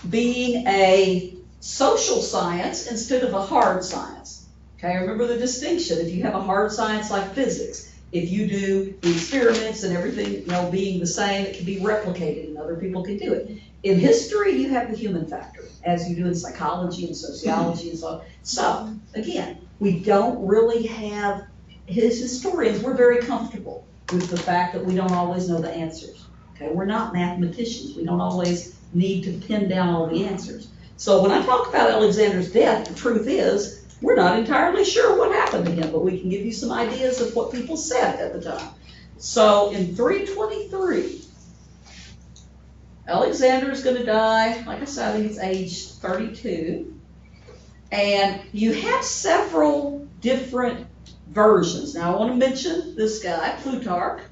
being a social science instead of a hard science. Okay, remember the distinction. If you have a hard science like physics, if you do the experiments and everything, being the same, it can be replicated and other people can do it. In history, you have the human factor, as you do in psychology and sociology and so on. So, again, we don't really have, his historians, we're very comfortable with the fact that we don't always know the answers. Okay, we're not mathematicians. We don't always need to pin down all the answers. So when I talk about Alexander's death, the truth is, we're not entirely sure what happened to him, but we can give you some ideas of what people said at the time. So in 323, Alexander is going to die, like I said, I think it's age 32. And you have several different versions. Now I want to mention this guy, Plutarch.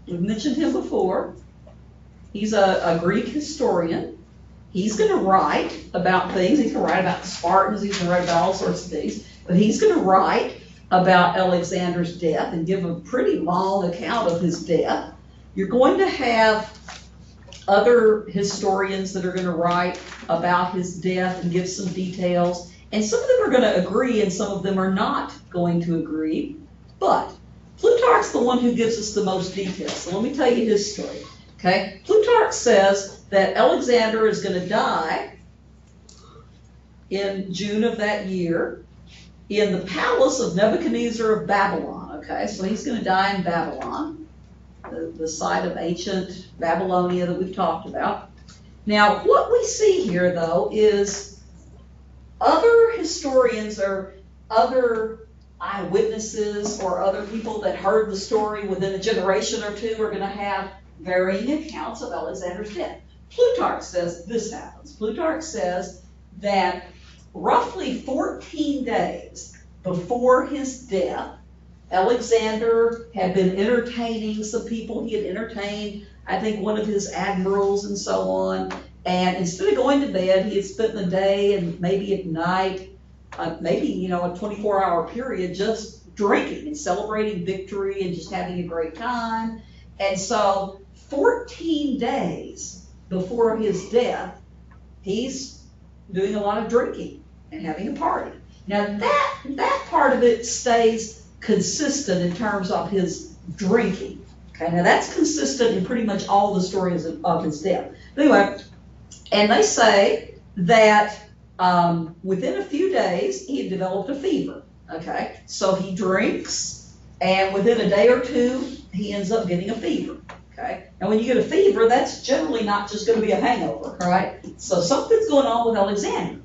We've mentioned him before. He's a Greek historian. He's going to write about things. He's going to write about the Spartans. He's going to write about all sorts of things. But he's going to write about Alexander's death and give a pretty long account of his death. You're going to have other historians that are going to write about his death and give some details. And some of them are going to agree and some of them are not going to agree. But Plutarch's the one who gives us the most details. So let me tell you his story. Okay? Plutarch says that Alexander is going to die in June of that year in the palace of Nebuchadnezzar of Babylon. Okay? So he's going to die in Babylon, the site of ancient Babylonia that we've talked about. Now, what we see here, though, is other historians or other eyewitnesses or other people that heard the story within a generation or two are going to have varying accounts of Alexander's death. Plutarch says this happens. Plutarch says that roughly 14 days before his death, Alexander had been entertaining some people. He had entertained, I think, one of his admirals and so on. And instead of going to bed, he had spent the day and maybe at night, maybe, a 24-hour period just drinking and celebrating victory and just having a great time. And so 14 days before his death, he's doing a lot of drinking and having a party. Now that part of it stays consistent in terms of his drinking. Okay, now that's consistent in pretty much all the stories of his death. But anyway, and they say that within a few days he had developed a fever. Okay, so he drinks, and within a day or two he ends up getting a fever. Okay, and when you get a fever, that's generally not just going to be a hangover, all right? So something's going on with Alexander.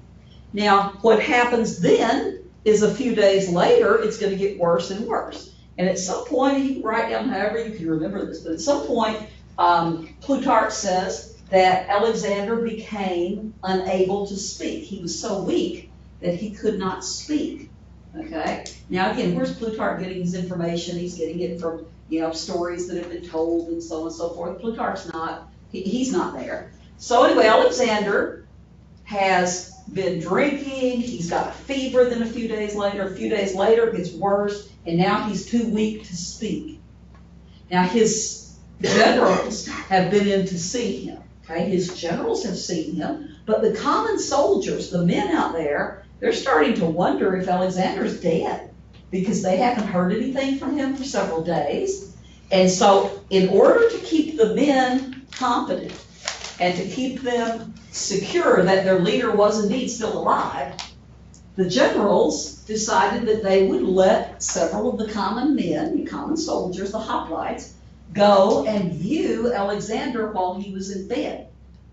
Now, what happens then is a few days later, it's gonna get worse and worse. And at some point, you can write down however you can remember this, but at some point, Plutarch says that Alexander became unable to speak. He was so weak that he could not speak, okay? Now again, where's Plutarch getting his information? He's getting it from, stories that have been told and so on and so forth. Plutarch's not, he's not there. So anyway, Alexander has been drinking, he's got a fever then a few days later it gets worse, and now he's too weak to speak. Now his generals have been in to see him, okay? His generals have seen him, but the common soldiers, the men out there, they're starting to wonder if Alexander's dead because they haven't heard anything from him for several days. And so in order to keep the men confident and to keep them secure that their leader was indeed still alive, the generals decided that they would let several of the common men, the common soldiers, the hoplites, go and view Alexander while he was in bed,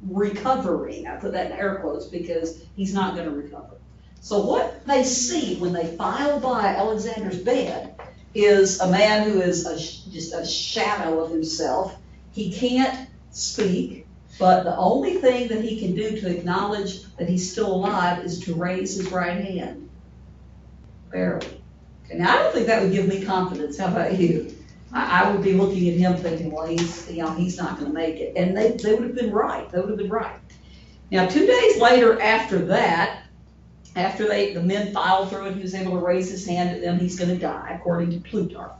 recovering. I put that in air quotes because he's not going to recover. So what they see when they file by Alexander's bed is a man who is just a shadow of himself. He can't speak, but the only thing that he can do to acknowledge that he's still alive is to raise his right hand. Barely. Okay, now I don't think that would give me confidence. How about you? I would be looking at him thinking, well, he's not going to make it. And they would have been right. They would have been right. Now, 2 days later after that, after the men filed through it, he was able to raise his hand at them, he's going to die, according to Plutarch.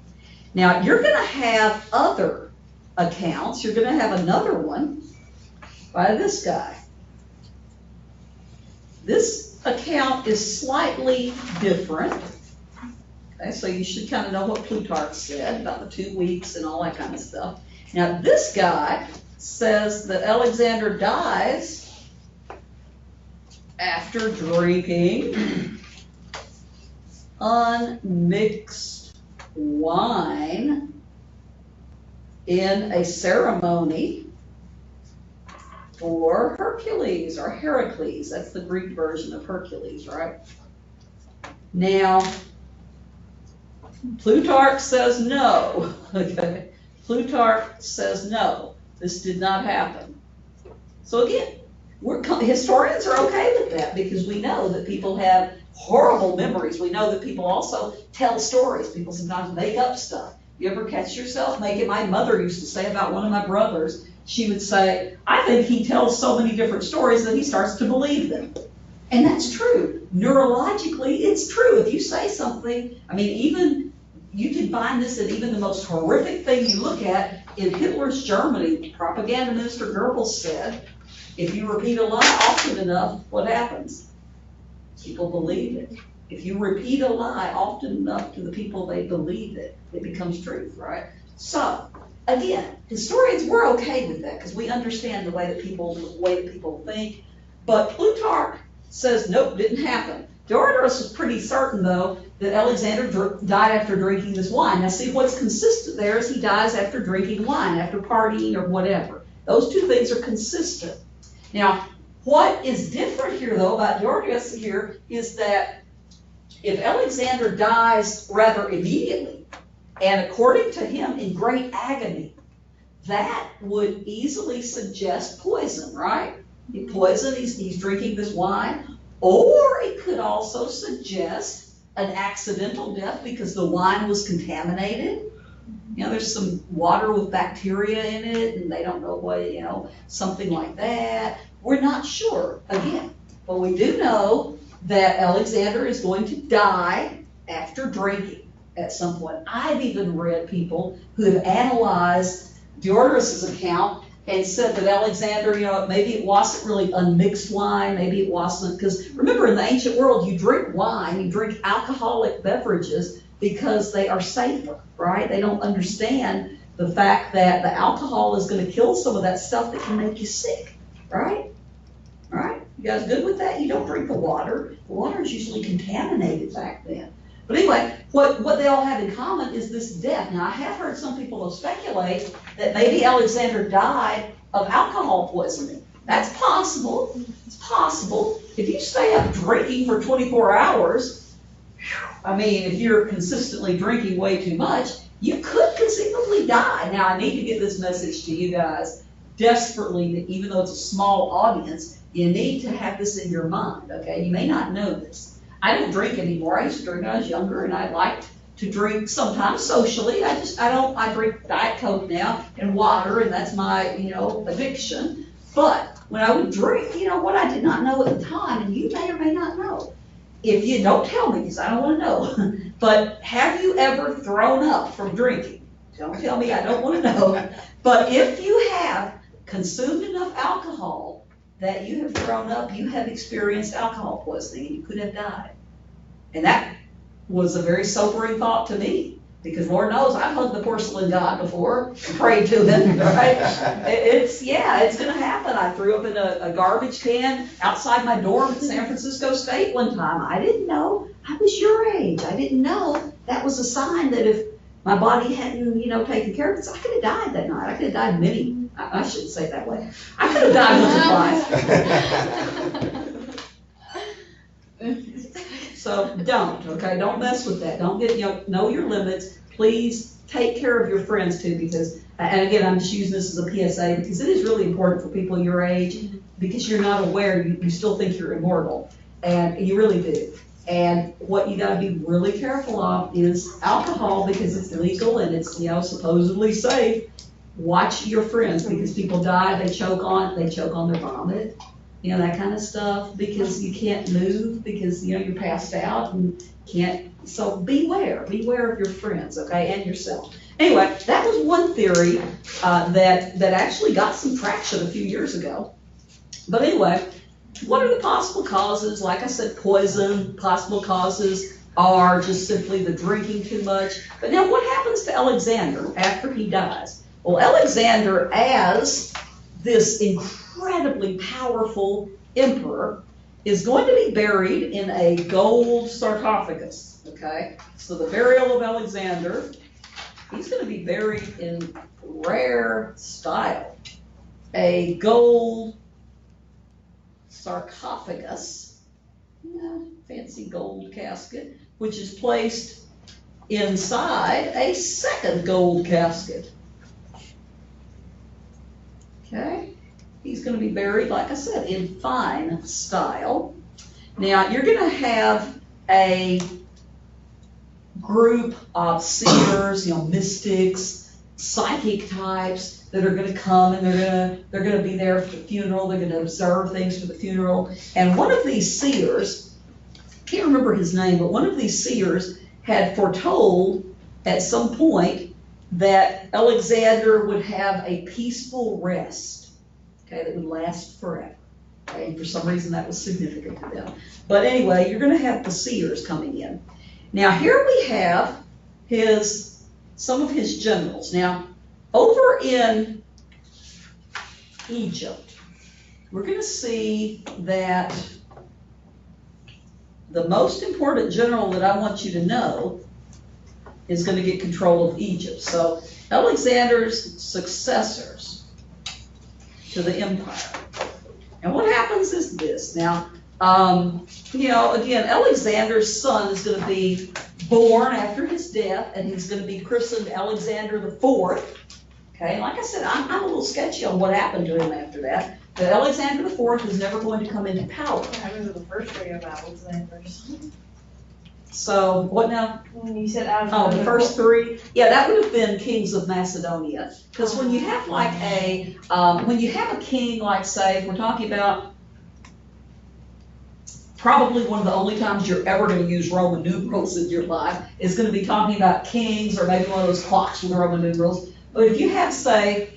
Now, you're going to have other accounts. You're going to have another one by this guy. This account is slightly different. Okay, so you should kind of know what Plutarch said about the 2 weeks and all that kind of stuff. Now, this guy says that Alexander dies after drinking unmixed wine in a ceremony for Hercules or Heracles. That's the Greek version of Hercules, right? Now, Plutarch says no. Okay. Plutarch says no. This did not happen. So again, historians are okay with that because we know that people have horrible memories. We know that people also tell stories. People sometimes make up stuff. You ever catch yourself making? My mother used to say about one of my brothers, she would say, I think he tells so many different stories that he starts to believe them. And that's true. Neurologically, it's true. If you say something, even you can find this in even the most horrific thing you look at. In Hitler's Germany, propaganda minister Goebbels said, if you repeat a lie often enough, what happens? People believe it. If you repeat a lie often enough to the people, they believe it. It becomes truth, right? So, again, historians, we're okay with that because we understand the way that people think. But Plutarch says, nope, didn't happen. Diodorus was pretty certain, though, that Alexander died after drinking this wine. Now, see, what's consistent there is he dies after drinking wine, after partying or whatever. Those two things are consistent. Now, what is different here, though, about Diodorus here is that if Alexander dies rather immediately, and according to him in great agony, that would easily suggest poison, right? Poison, he's drinking this wine. Or it could also suggest an accidental death because the wine was contaminated. There's some water with bacteria in it, and they don't know what, something like that. We're not sure, again. But we do know that Alexander is going to die after drinking at some point. I've even read people who have analyzed Diodorus' account and said that Alexander, maybe it wasn't really unmixed wine, maybe it wasn't, because remember in the ancient world, you drink wine, you drink alcoholic beverages because they are safer, right? They don't understand the fact that the alcohol is going to kill some of that stuff that can make you sick, right? Right? You guys good with that? You don't drink the water. The water is usually contaminated back then. But anyway, what they all have in common is this death. Now, I have heard some people speculate that maybe Alexander died of alcohol poisoning. That's possible. It's possible. If you stay up drinking for 24 hours, I mean, if you're consistently drinking way too much, you could conceivably die. Now, I need to get this message to you guys desperately, that even though it's a small audience, you need to have this in your mind, okay? You may not know this. I don't drink anymore. I used to drink when I was younger, and I liked to drink sometimes socially. I drink Diet Coke now and water, and that's my, addiction. But when I would drink, what I did not know at the time, and you may or may not know, if you don't tell me, because I don't want to know, but have you ever thrown up from drinking? Don't tell me, I don't want to know. But if you have consumed enough alcohol that you have thrown up, you have experienced alcohol poisoning, and you could have died. And that was a very sobering thought to me, because Lord knows I've hugged the porcelain god before and prayed to him, right? It's gonna happen. I threw up in a garbage can outside my dorm at San Francisco State one time. I didn't know. I was your age. I didn't know that was a sign that if my body hadn't, taken care of it, I could have died that night. I could have died I shouldn't say it that way. I could have died once or twice. So don't, okay? Don't mess with that. Don't get, know your limits. Please take care of your friends too, because, and again, I'm just using this as a PSA, because it is really important for people your age, because you're not aware, you still think you're immortal, and you really do. And what you gotta be really careful of is alcohol, because it's legal and it's, supposedly safe. Watch your friends, because people die, they choke on their vomit, that kind of stuff, because you can't move, because, you're passed out and can't, so beware of your friends, okay, and yourself. Anyway, that was one theory that actually got some traction a few years ago. But anyway, what are the possible causes? Like I said, poison. Possible causes are just simply the drinking too much. But now what happens to Alexander after he dies? Well, Alexander, as this incredibly powerful emperor, is going to be buried in a gold sarcophagus, okay? So the burial of Alexander, he's going to be buried in rare style. A gold sarcophagus, fancy gold casket, which is placed inside a second gold casket. Okay, he's going to be buried, like I said, in fine style. Now, you're going to have a group of seers, mystics, psychic types that are going to come, and they're going to be there for the funeral. They're going to observe things for the funeral. And one of these seers, I can't remember his name, but one of these seers had foretold at some point that Alexander would have a peaceful rest, okay, that would last forever. Okay, and for some reason that was significant to them. But anyway, you're going to have the seers coming in. Now here we have some of his generals. Now, over in Egypt, we're going to see that the most important general that I want you to know is going to get control of Egypt. So Alexander's successors to the empire. And what happens is this. Now, again, Alexander's son is going to be born after his death, and he's going to be christened Alexander the Fourth. Okay, like I said, I'm a little sketchy on what happened to him after that. But Alexander the Fourth is never going to come into power. What happened to the first three of Alexander's? So, what now? When you said Alexander. Oh, the first three? Yeah, that would have been kings of Macedonia. Because when you have when you have a king, like say, we're talking about probably one of the only times you're ever going to use Roman numerals in your life is going to be talking about kings, or maybe one of those clocks with Roman numerals. But if you have, say,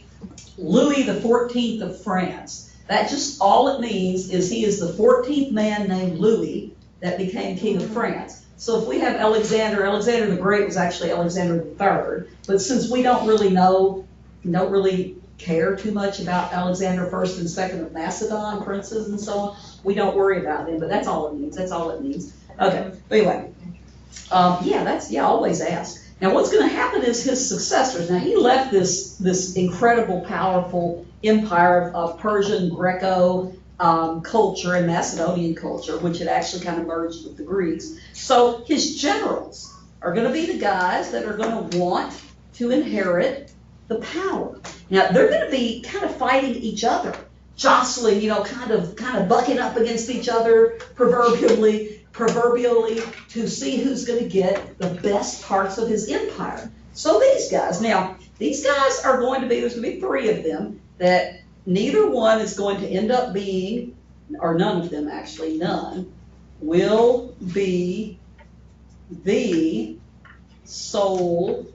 Louis the 14th of France, that just all it means is he is the 14th man named Louis that became king of France. So if we have Alexander the Great was actually Alexander the Third, but since we don't really care too much about Alexander First and Second of Macedon, princes and so on, we don't worry about him, but that's all it means. That's all it means. Okay, but anyway, always ask. Now what's going to happen is his successors. Now he left this incredible, powerful empire of Persian, Greco, culture and Macedonian culture, which had actually kind of merged with the Greeks. So his generals are going to be the guys that are going to want to inherit the power. Now, they're going to be kind of fighting each other, jostling, kind of bucking up against each other, proverbially to see who's going to get the best parts of his empire. So these guys are going to be, there's going to be 3 of them, that neither one is going to end up being, or none of them actually, none, will be the sole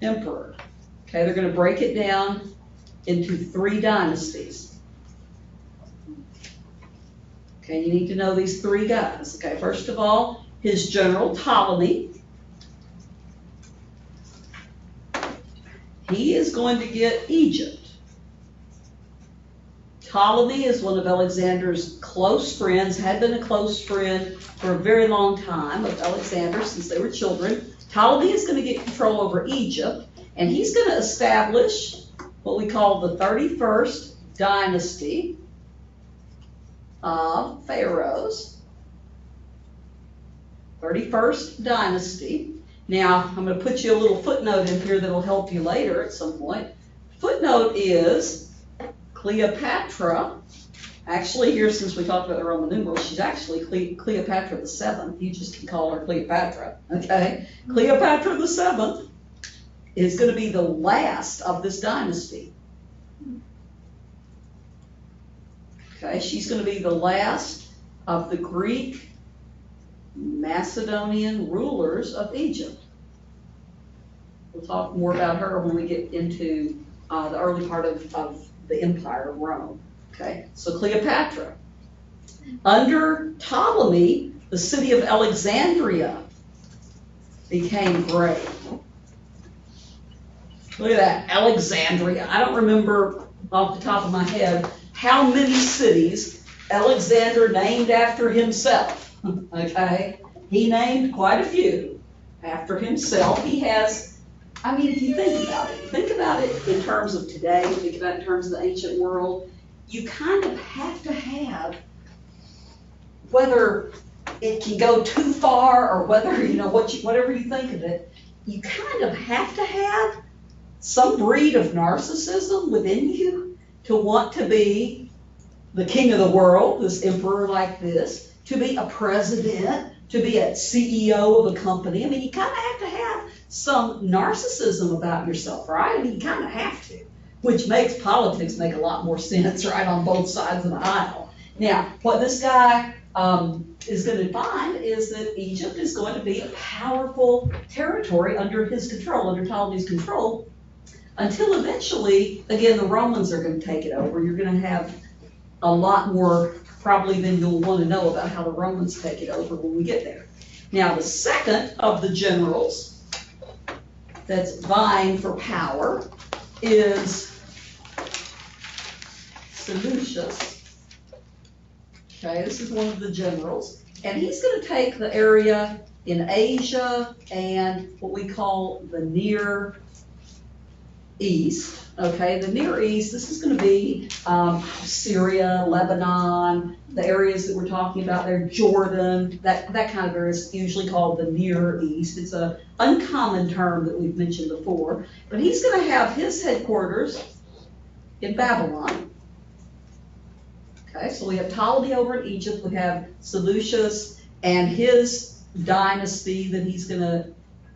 emperor. Okay, they're going to break it down into 3 dynasties. Okay, you need to know these 3 guys. Okay, first of all, his general Ptolemy. He is going to get Egypt. Ptolemy is one of Alexander's close friends, had been a close friend for a very long time of Alexander since they were children. Ptolemy is going to get control over Egypt, and he's going to establish what we call the 31st dynasty of pharaohs. 31st dynasty. Now, I'm going to put you a little footnote in here that will help you later at some point. Footnote is Cleopatra. Actually, here, since we talked about the Roman numerals, she's actually Cleopatra the 7th. You just can call her Cleopatra, okay? Cleopatra the 7th is going to be the last of this dynasty. Okay, she's going to be the last of the Greek Macedonian rulers of Egypt. We'll talk more about her when we get into the early part of the Empire of Rome. Okay, so Cleopatra. Under Ptolemy, the city of Alexandria became great. Look at that, Alexandria. I don't remember off the top of my head how many cities Alexander named after himself. Okay, he named quite a few after himself. He has, if you think about it in terms of today, think about it in terms of the ancient world, you kind of have to have, whether it can go too far or whether, whatever you think of it, you kind of have to have some breed of narcissism within you to want to be the king of the world, this emperor like this, to be a president, to be a CEO of a company. You kind of have to have some narcissism about yourself, right? You kind of have to, which makes politics make a lot more sense, right, on both sides of the aisle. Now, what this guy is going to find is that Egypt is going to be a powerful territory under his control, under Ptolemy's control, until eventually, again, the Romans are going to take it over. You're going to have a lot more probably than you'll want to know about how the Romans take it over when we get there. Now, the second of the generals that's vying for power is Seleucus. Okay, this is one of the generals, and he's going to take the area in Asia and what we call the Near East. Okay, the Near East, this is going to be Syria, Lebanon, the areas that we're talking about there, Jordan, that kind of area is usually called the Near East. It's an uncommon term that we've mentioned before, but he's going to have his headquarters in Babylon. Okay, so we have Ptolemy over in Egypt, we have Seleucus and his dynasty that he's going to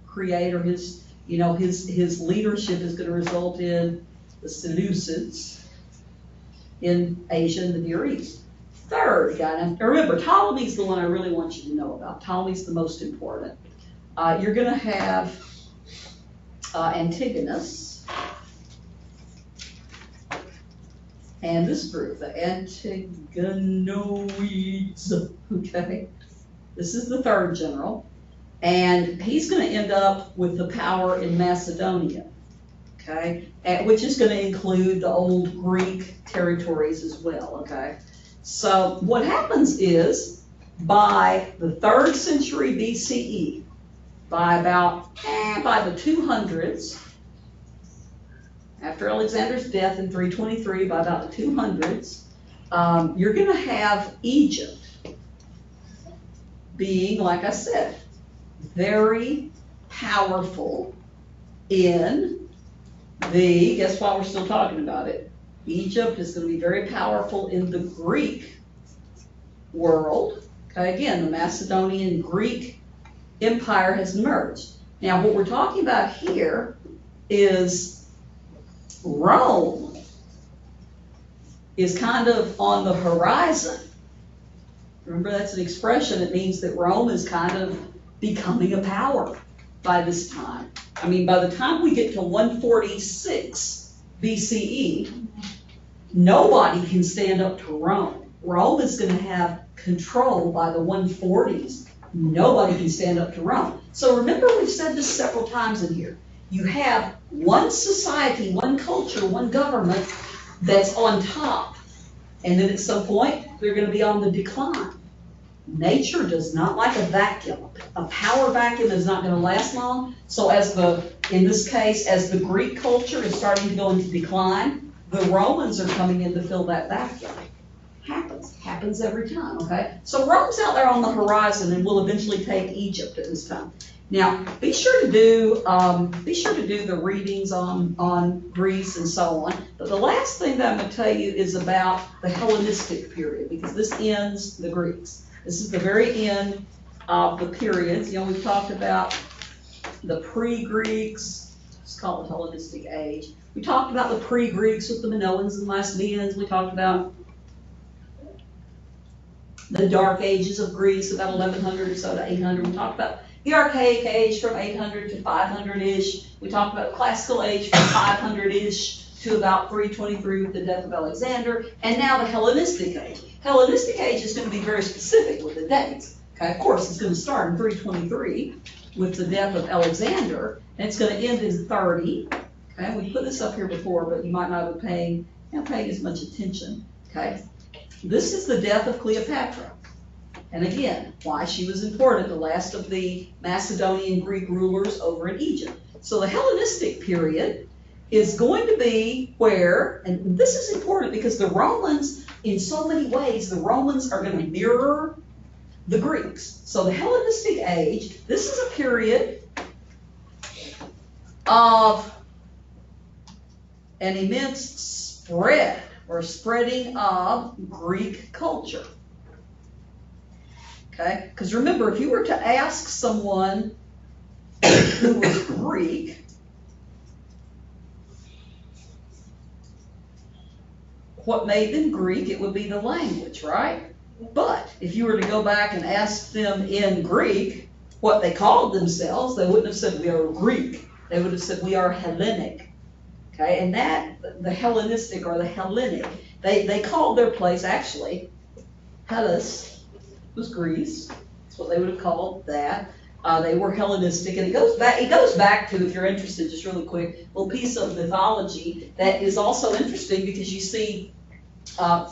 create, or his leadership is going to result in the Seleucids in Asia and the Near East. Third guy, now remember, Ptolemy's the one I really want you to know about. Ptolemy's the most important. You're going to have Antigonus and this group, the Antigonoids. Okay, this is the third general, and he's going to end up with the power in Macedonia. Okay, which is going to include the old Greek territories as well, okay? So what happens is, by the 3rd century BCE, by the 200s, after Alexander's death in 323, by about the 200s, you're gonna have Egypt being, like I said, very powerful in guess why we're still talking about it? Egypt is gonna be very powerful in the Greek world. Okay, again, the Macedonian Greek Empire has merged. Now, what we're talking about here is Rome is kind of on the horizon. Remember, that's an expression. It means that Rome is kind of becoming a power by this time. I mean, by the time we get to 146 BCE, nobody can stand up to Rome. Rome is going to have control by the 140s. Nobody can stand up to Rome. So remember, we've said this several times in here. You have one society, one culture, one government that's on top. And then at some point, they're going to be on the decline. Nature does not like a vacuum. A power vacuum is not going to last long. So in this case, as the Greek culture is starting to go into decline, the Romans are coming in to fill that vacuum. Happens every time, okay? So Rome's out there on the horizon and will eventually take Egypt at this time. Now, be sure to do the readings on Greece and so on. But the last thing that I'm going to tell you is about the Hellenistic period, because this ends the Greeks. This is the very end of the periods. You know, we've talked about the pre-Greeks. Let's call it Hellenistic age. We talked about the pre-Greeks with the Minoans and Mycenaeans. We talked about the Dark Ages of Greece, about 1100 or so to 800. We talked about the Archaic Age from 800 to 500-ish. We talked about the Classical Age from 500-ish to about 323 with the death of Alexander. And now the Hellenistic Age. Hellenistic Age is going to be very specific with the dates. Okay, of course, it's going to start in 323 with the death of Alexander, and it's going to end in 30. Okay, we put this up here before, but you might not have been paying as much attention. Okay, this is the death of Cleopatra. And again, why she was important, the last of the Macedonian Greek rulers over in Egypt. So the Hellenistic period is going to be where, and this is important because the Romans, in so many ways, the Romans are going to mirror the Greeks. So the Hellenistic age, this is a period of an immense spread or spreading of Greek culture. Okay, because remember, if you were to ask someone who was Greek, what made them Greek, it would be the language, right? But if you were to go back and ask them in Greek what they called themselves, they wouldn't have said we are Greek. They would have said we are Hellenic. Okay, and that, the Hellenistic or the Hellenic, they called their place actually Hellas. Was Greece. That's what they would have called that. They were Hellenistic, and it goes back to, if you're interested, just really quick, a little piece of mythology that is also interesting because you see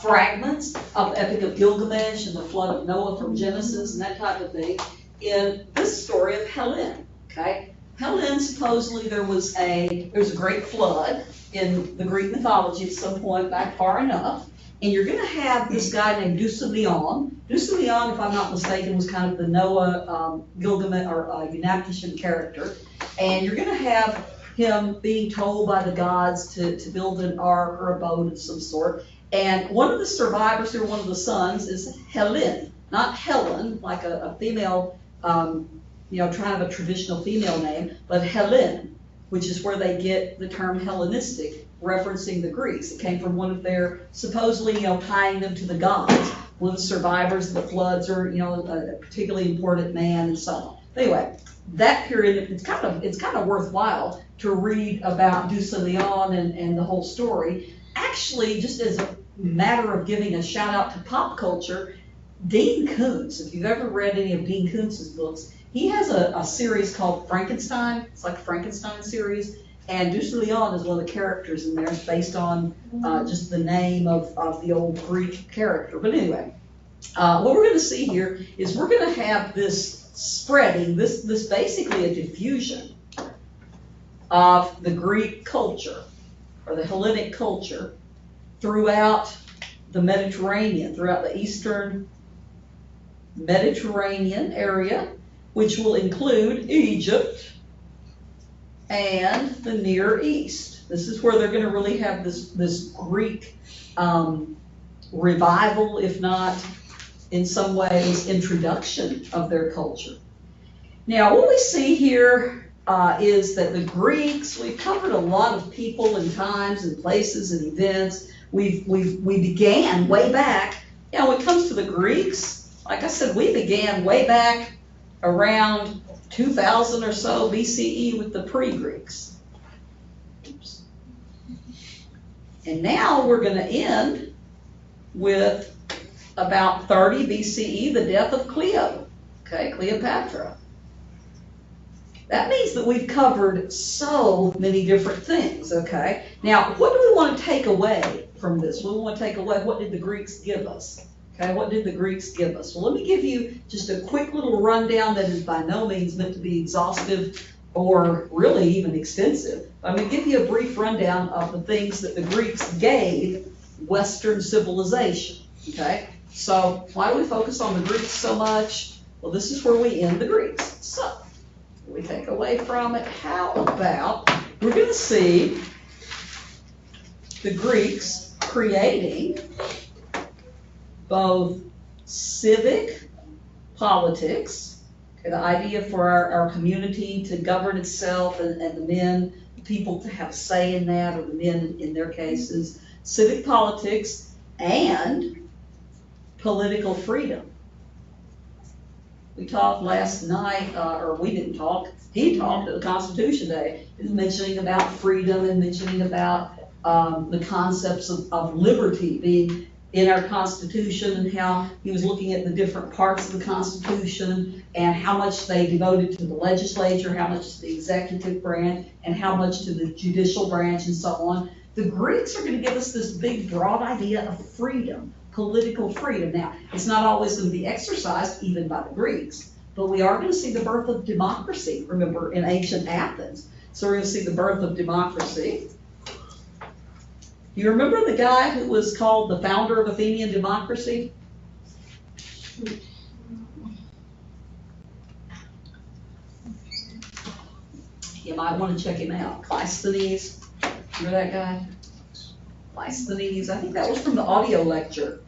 fragments of the Epic of Gilgamesh and the flood of Noah from Genesis and that type of thing in this story of Helen. Okay, Helen, supposedly there was a great flood in the Greek mythology at some point back far enough. And you're going to have this guy named Deucalion. Deucalion, if I'm not mistaken, was kind of the Noah, Gilgamesh, or Unaptishan character. And you're going to have him being told by the gods to build an ark or a boat of some sort. And one of the survivors, or one of the sons, is Helen, not Helen, like a female, kind of a traditional female name, but Helen, which is where they get the term Hellenistic, referencing the Greeks. It came from one of their, supposedly, tying them to the gods. One of the survivors of the floods, or a particularly important man, and so on. Anyway, that period, it's kind of worthwhile to read about Deucalion and the whole story. Actually, just as a matter of giving a shout out to pop culture, Dean Koontz, if you've ever read any of Dean Koontz's books, he has a series called Frankenstein. It's like a Frankenstein series. And Deucalion is one of the characters in there. It's based on just the name of the old Greek character. But anyway, what we're going to see here is we're going to have this spreading, this basically a diffusion of the Greek culture or the Hellenic culture throughout the Mediterranean, throughout the eastern Mediterranean area, which will include Egypt and the Near East. This is where they're going to really have this Greek revival, if not in some ways introduction of their culture. Now, what we see here is that the Greeks, we've covered a lot of people and times and places and events. We began way back. You know, when it comes to the Greeks, like I said, we began way back around 2000 or so BCE with the pre-Greeks. Oops. And now we're going to end with about 30 BCE, the death of Cleo, okay, Cleopatra. That means that we've covered so many different things, okay? Now, what do we want to take away from this? We want to take away, what did the Greeks give us? Okay, what did the Greeks give us? Well, let me give you just a quick little rundown that is by no means meant to be exhaustive or really even extensive. I'm going to give you a brief rundown of the things that the Greeks gave Western civilization, okay? So, why do we focus on the Greeks so much? Well, this is where we end the Greeks. So, we take away from it, how about, we're going to see the Greeks creating both civic politics, okay, the idea for our community to govern itself and the men, the people to have a say in that, or the men in their cases, civic politics and political freedom. We talked last night, or we didn't talk, he talked at the Constitution Day, mentioning about freedom and mentioning about the concepts of liberty being in our Constitution, and how he was looking at the different parts of the Constitution and how much they devoted to the legislature, how much to the executive branch, and how much to the judicial branch, and so on. The Greeks are going to give us this big, broad idea of freedom, political freedom. Now, it's not always going to be exercised, even by the Greeks, but we are going to see the birth of democracy, remember, in ancient Athens. So we're going to see the birth of democracy. You remember the guy who was called the founder of Athenian democracy? You might want to check him out. Cleisthenes. Remember that guy? Cleisthenes. I think that was from the audio lecture.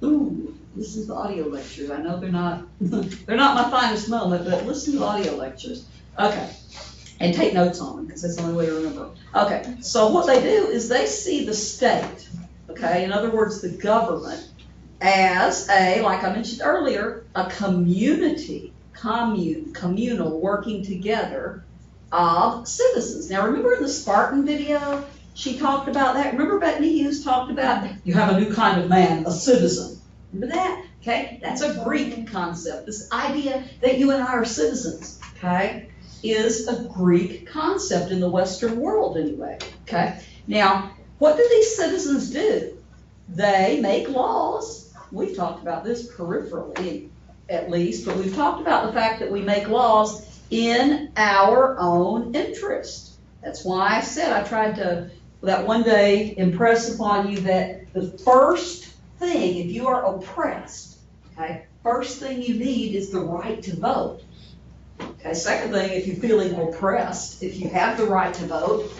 Ooh, listen to the audio lectures. I know they're not my finest moment, but listen to the audio lectures. Okay. And take notes on them, because that's the only way to remember. Okay, so what they do is they see the state, okay, in other words, the government, as a, like I mentioned earlier, a community, communal working together of citizens. Now remember in the Spartan video, she talked about that. Remember Bethany Hughes talked about, you have a new kind of man, a citizen. Remember that? Okay, that's a Greek concept. This idea that you and I are citizens, okay, is a Greek concept in the Western world anyway, okay? Now, what do these citizens do? They make laws. We've talked about this peripherally, at least, but we've talked about the fact that we make laws in our own interest. That's why I said I tried to, that one day, impress upon you that the first thing, if you are oppressed, okay, first thing you need is the right to vote. Okay, second thing, if you're feeling oppressed, if you have the right to vote,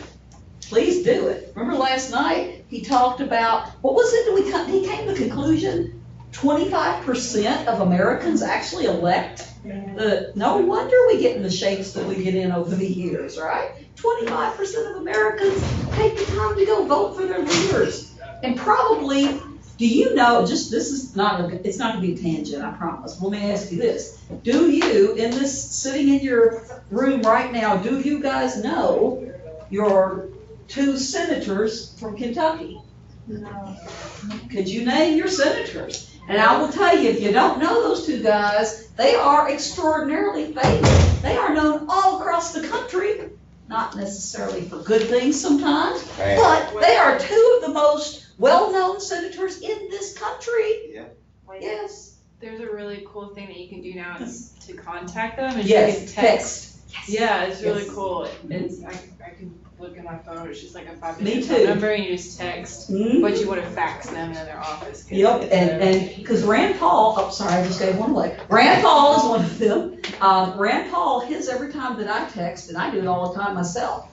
please do it. Remember last night, he talked about, what was it, he came to the conclusion, 25% of Americans actually elect no wonder we get in the shapes that we get in over the years, right? 25% of Americans take the time to go vote for their leaders. And probably, do you know, just this is not, it's not going to be a tangent, I promise. Let me ask you this. Do you, in this, sitting in your room right now, do you guys know your two senators from Kentucky? No. Could you name your senators? And I will tell you, if you don't know those two guys, they are extraordinarily famous. They are known all across the country, not necessarily for good things sometimes, but they are two of the most well-known senators in this country. Yeah. Yes. There's a really cool thing that you can do now is to contact them and you Yes, can text. text. Yeah, it's really Yes. cool. It's I can look at my phone, it's just like a 5-digit Me phone too. number, and you just text, Mhm. but you wanna fax them in their office. 'Cause Yep, it's and, because Rand Paul, oh, sorry, I just gave one away. Rand Paul is one of them. Rand Paul, his, every time that I text, and I do it all the time myself,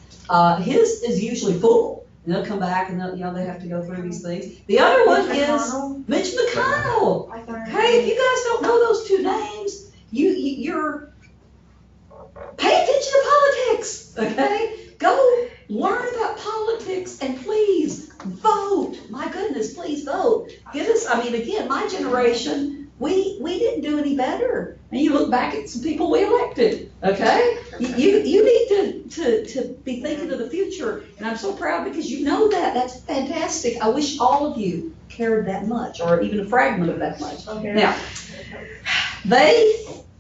his is usually full. And they'll come back and they'll, they have to go through these things. The other one is Mitch McConnell. Hey, if you guys don't know those two names, you're, pay attention to politics, okay? Go learn about politics and please vote. My goodness, please vote. Get us, I mean, again, my generation, we didn't do any better. And you look back at some people we elected, okay? You need to be thinking of the future, and I'm so proud because you know that. That's fantastic. I wish all of you cared that much, or even a fragment of that much. Now,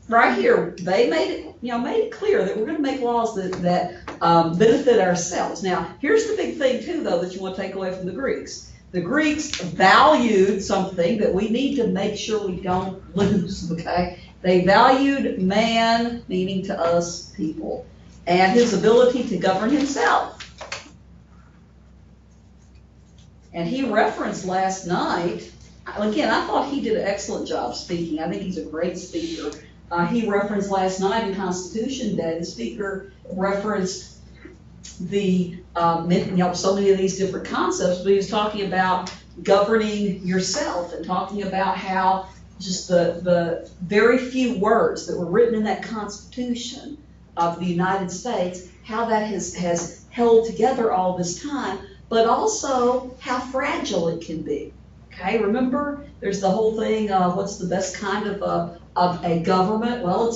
right here, they made it clear that we're gonna make laws that benefit ourselves. Now, here's the big thing too, though, that you wanna take away from the Greeks. The Greeks valued something that we need to make sure we don't lose, okay? They valued man, meaning to us people, and his ability to govern himself. And he referenced last night, again, I thought he did an excellent job speaking. I think he's a great speaker. He referenced last night in Constitution Day, the speaker referenced the, so many of these different concepts, but he was talking about governing yourself and talking about how just the very few words that were written in that Constitution of the United States, how that has held together all this time, but also how fragile it can be. Okay, remember, there's the whole thing, what's the best kind of a government? Well,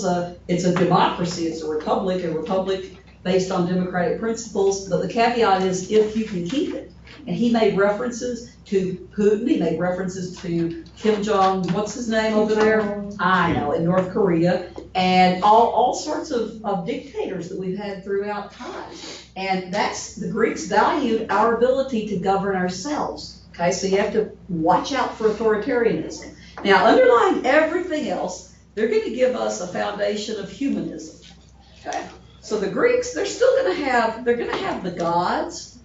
it's a democracy, it's a republic based on democratic principles, but the caveat is if you can keep it. And he made references to Putin, he made references to Kim Jong, what's his name over there? I know, in North Korea, and all sorts of dictators that we've had throughout time. And the Greeks valued our ability to govern ourselves. Okay, so you have to watch out for authoritarianism. Now, underlying everything else, they're going to give us a foundation of humanism. Okay, so the Greeks, they're going to have the gods,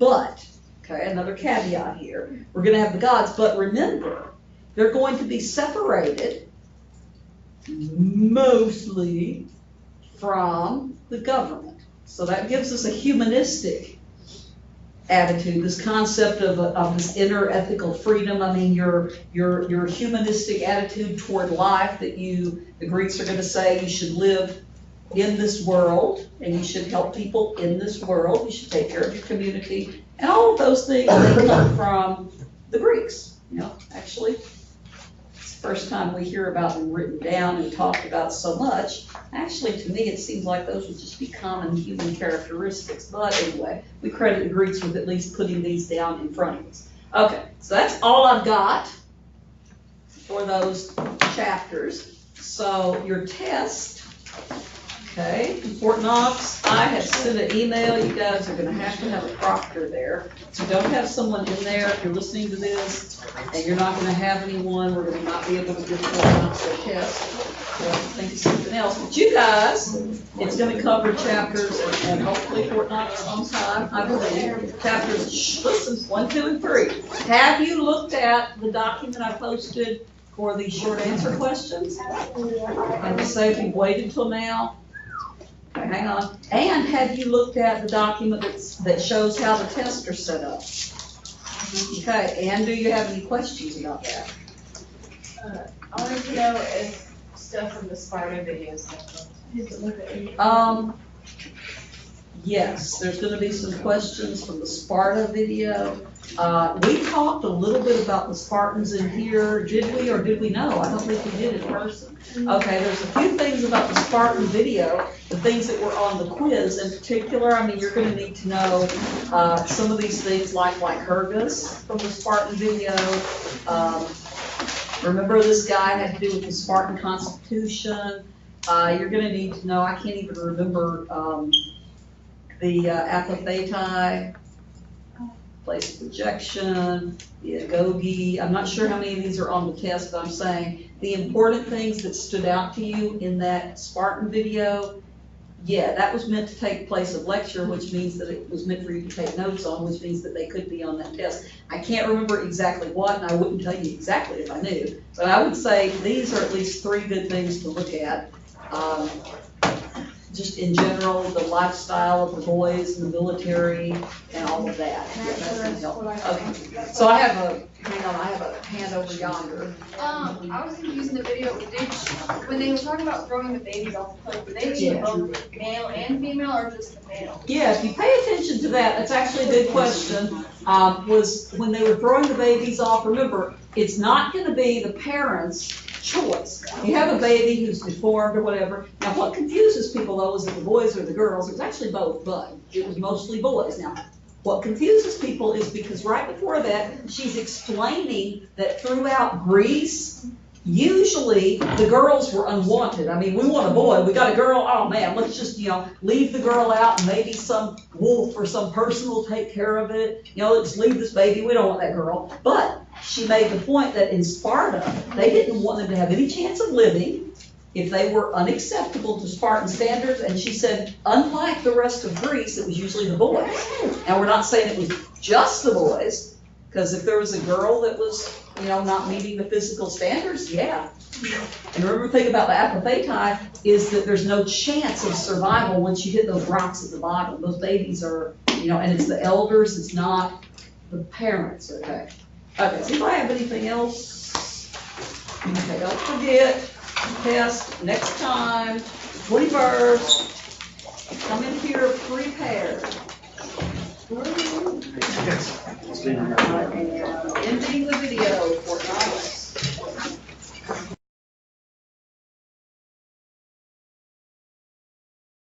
but, okay, another caveat here, we're going to have the gods, but remember, they're going to be separated mostly from the government. So that gives us a humanistic attitude, this concept of this inner ethical freedom. I mean, your humanistic attitude toward life, that the Greeks are going to say you should live in this world and you should help people in this world, you should take care of your community, and all of those things they come from the Greeks. Actually, it's the first time we hear about them written down and talked about so much. Actually, to me, it seems like those would just be common human characteristics. But anyway, we credit the Greeks with at least putting these down in front of us. Okay, so that's all I've got for those chapters. So your test, okay, in Fort Knox, I have sent an email. You guys are going to have a proctor there. If you don't have someone in there, if you're listening to this and you're not going to have anyone, we're going to not be able to give Fort Knox a test. So think of something else. But you guys, it's going to cover chapters, and hopefully Fort Knox on time, I believe, chapters, listen, 1, 2, and 3. Have you looked at the document I posted for these short answer questions? I'm just saying, if you've waited till now, okay, hang on. And have you looked at the document that shows how the tests are set up? Okay, and do you have any questions about that? I wanted to know if stuff from the Sparta videos. Yes, there's gonna be some questions from the Sparta video. We talked a little bit about the Spartans in here, did we or did we know? I don't think we did in person. Okay, there's a few things about the Spartan video, the things that were on the quiz in particular. I mean, you're gonna need to know some of these things like Lycurgus from the Spartan video. Remember, this guy had to do with the Spartan Constitution. You're going to need to know, I can't even remember the apotheti, place of projection, the agoge. I'm not sure how many of these are on the test, but I'm saying the important things that stood out to you in that Spartan video, Yeah, that was meant to take place of lecture, which means that it was meant for you to take notes on, which means that they could be on that test. I can't remember exactly what, and I wouldn't tell you exactly if I knew, but I would say these are at least 3 good things to look at. Just in general, the lifestyle of the boys in the military and all of that. Yeah, that's gonna help. Okay, so I have a hand over yonder. I was confused in the video, when they were talking about throwing the babies off the cliff, did they mean both male and female, or just the male? Yeah, if you pay attention to that, that's actually a good question, was when they were throwing the babies off, remember, it's not gonna be the parents' choice. You have a baby who's deformed or whatever. Now, what confuses people though is that the boys or the girls, it was actually both, but it was mostly boys. Now, what confuses people is because right before that, she's explaining that throughout Greece, usually the girls were unwanted. I mean, we want a boy, we got a girl, oh man, let's just, leave the girl out and maybe some wolf or some person will take care of it. Let's leave this baby, we don't want that girl. But she made the point that in Sparta, they didn't want them to have any chance of living if they were unacceptable to Spartan standards. And she said, unlike the rest of Greece, it was usually the boys. Now, we're not saying it was just the boys, because if there was a girl that was, not meeting the physical standards, yeah. And remember, the thing about the apothetai is that there's no chance of survival once you hit those rocks at the bottom. Those babies are, and it's the elders, it's not the parents, okay? Okay, see if I have anything else. Okay, don't forget, test next time, 21st. Come in here prepared. Ending the video for tonight.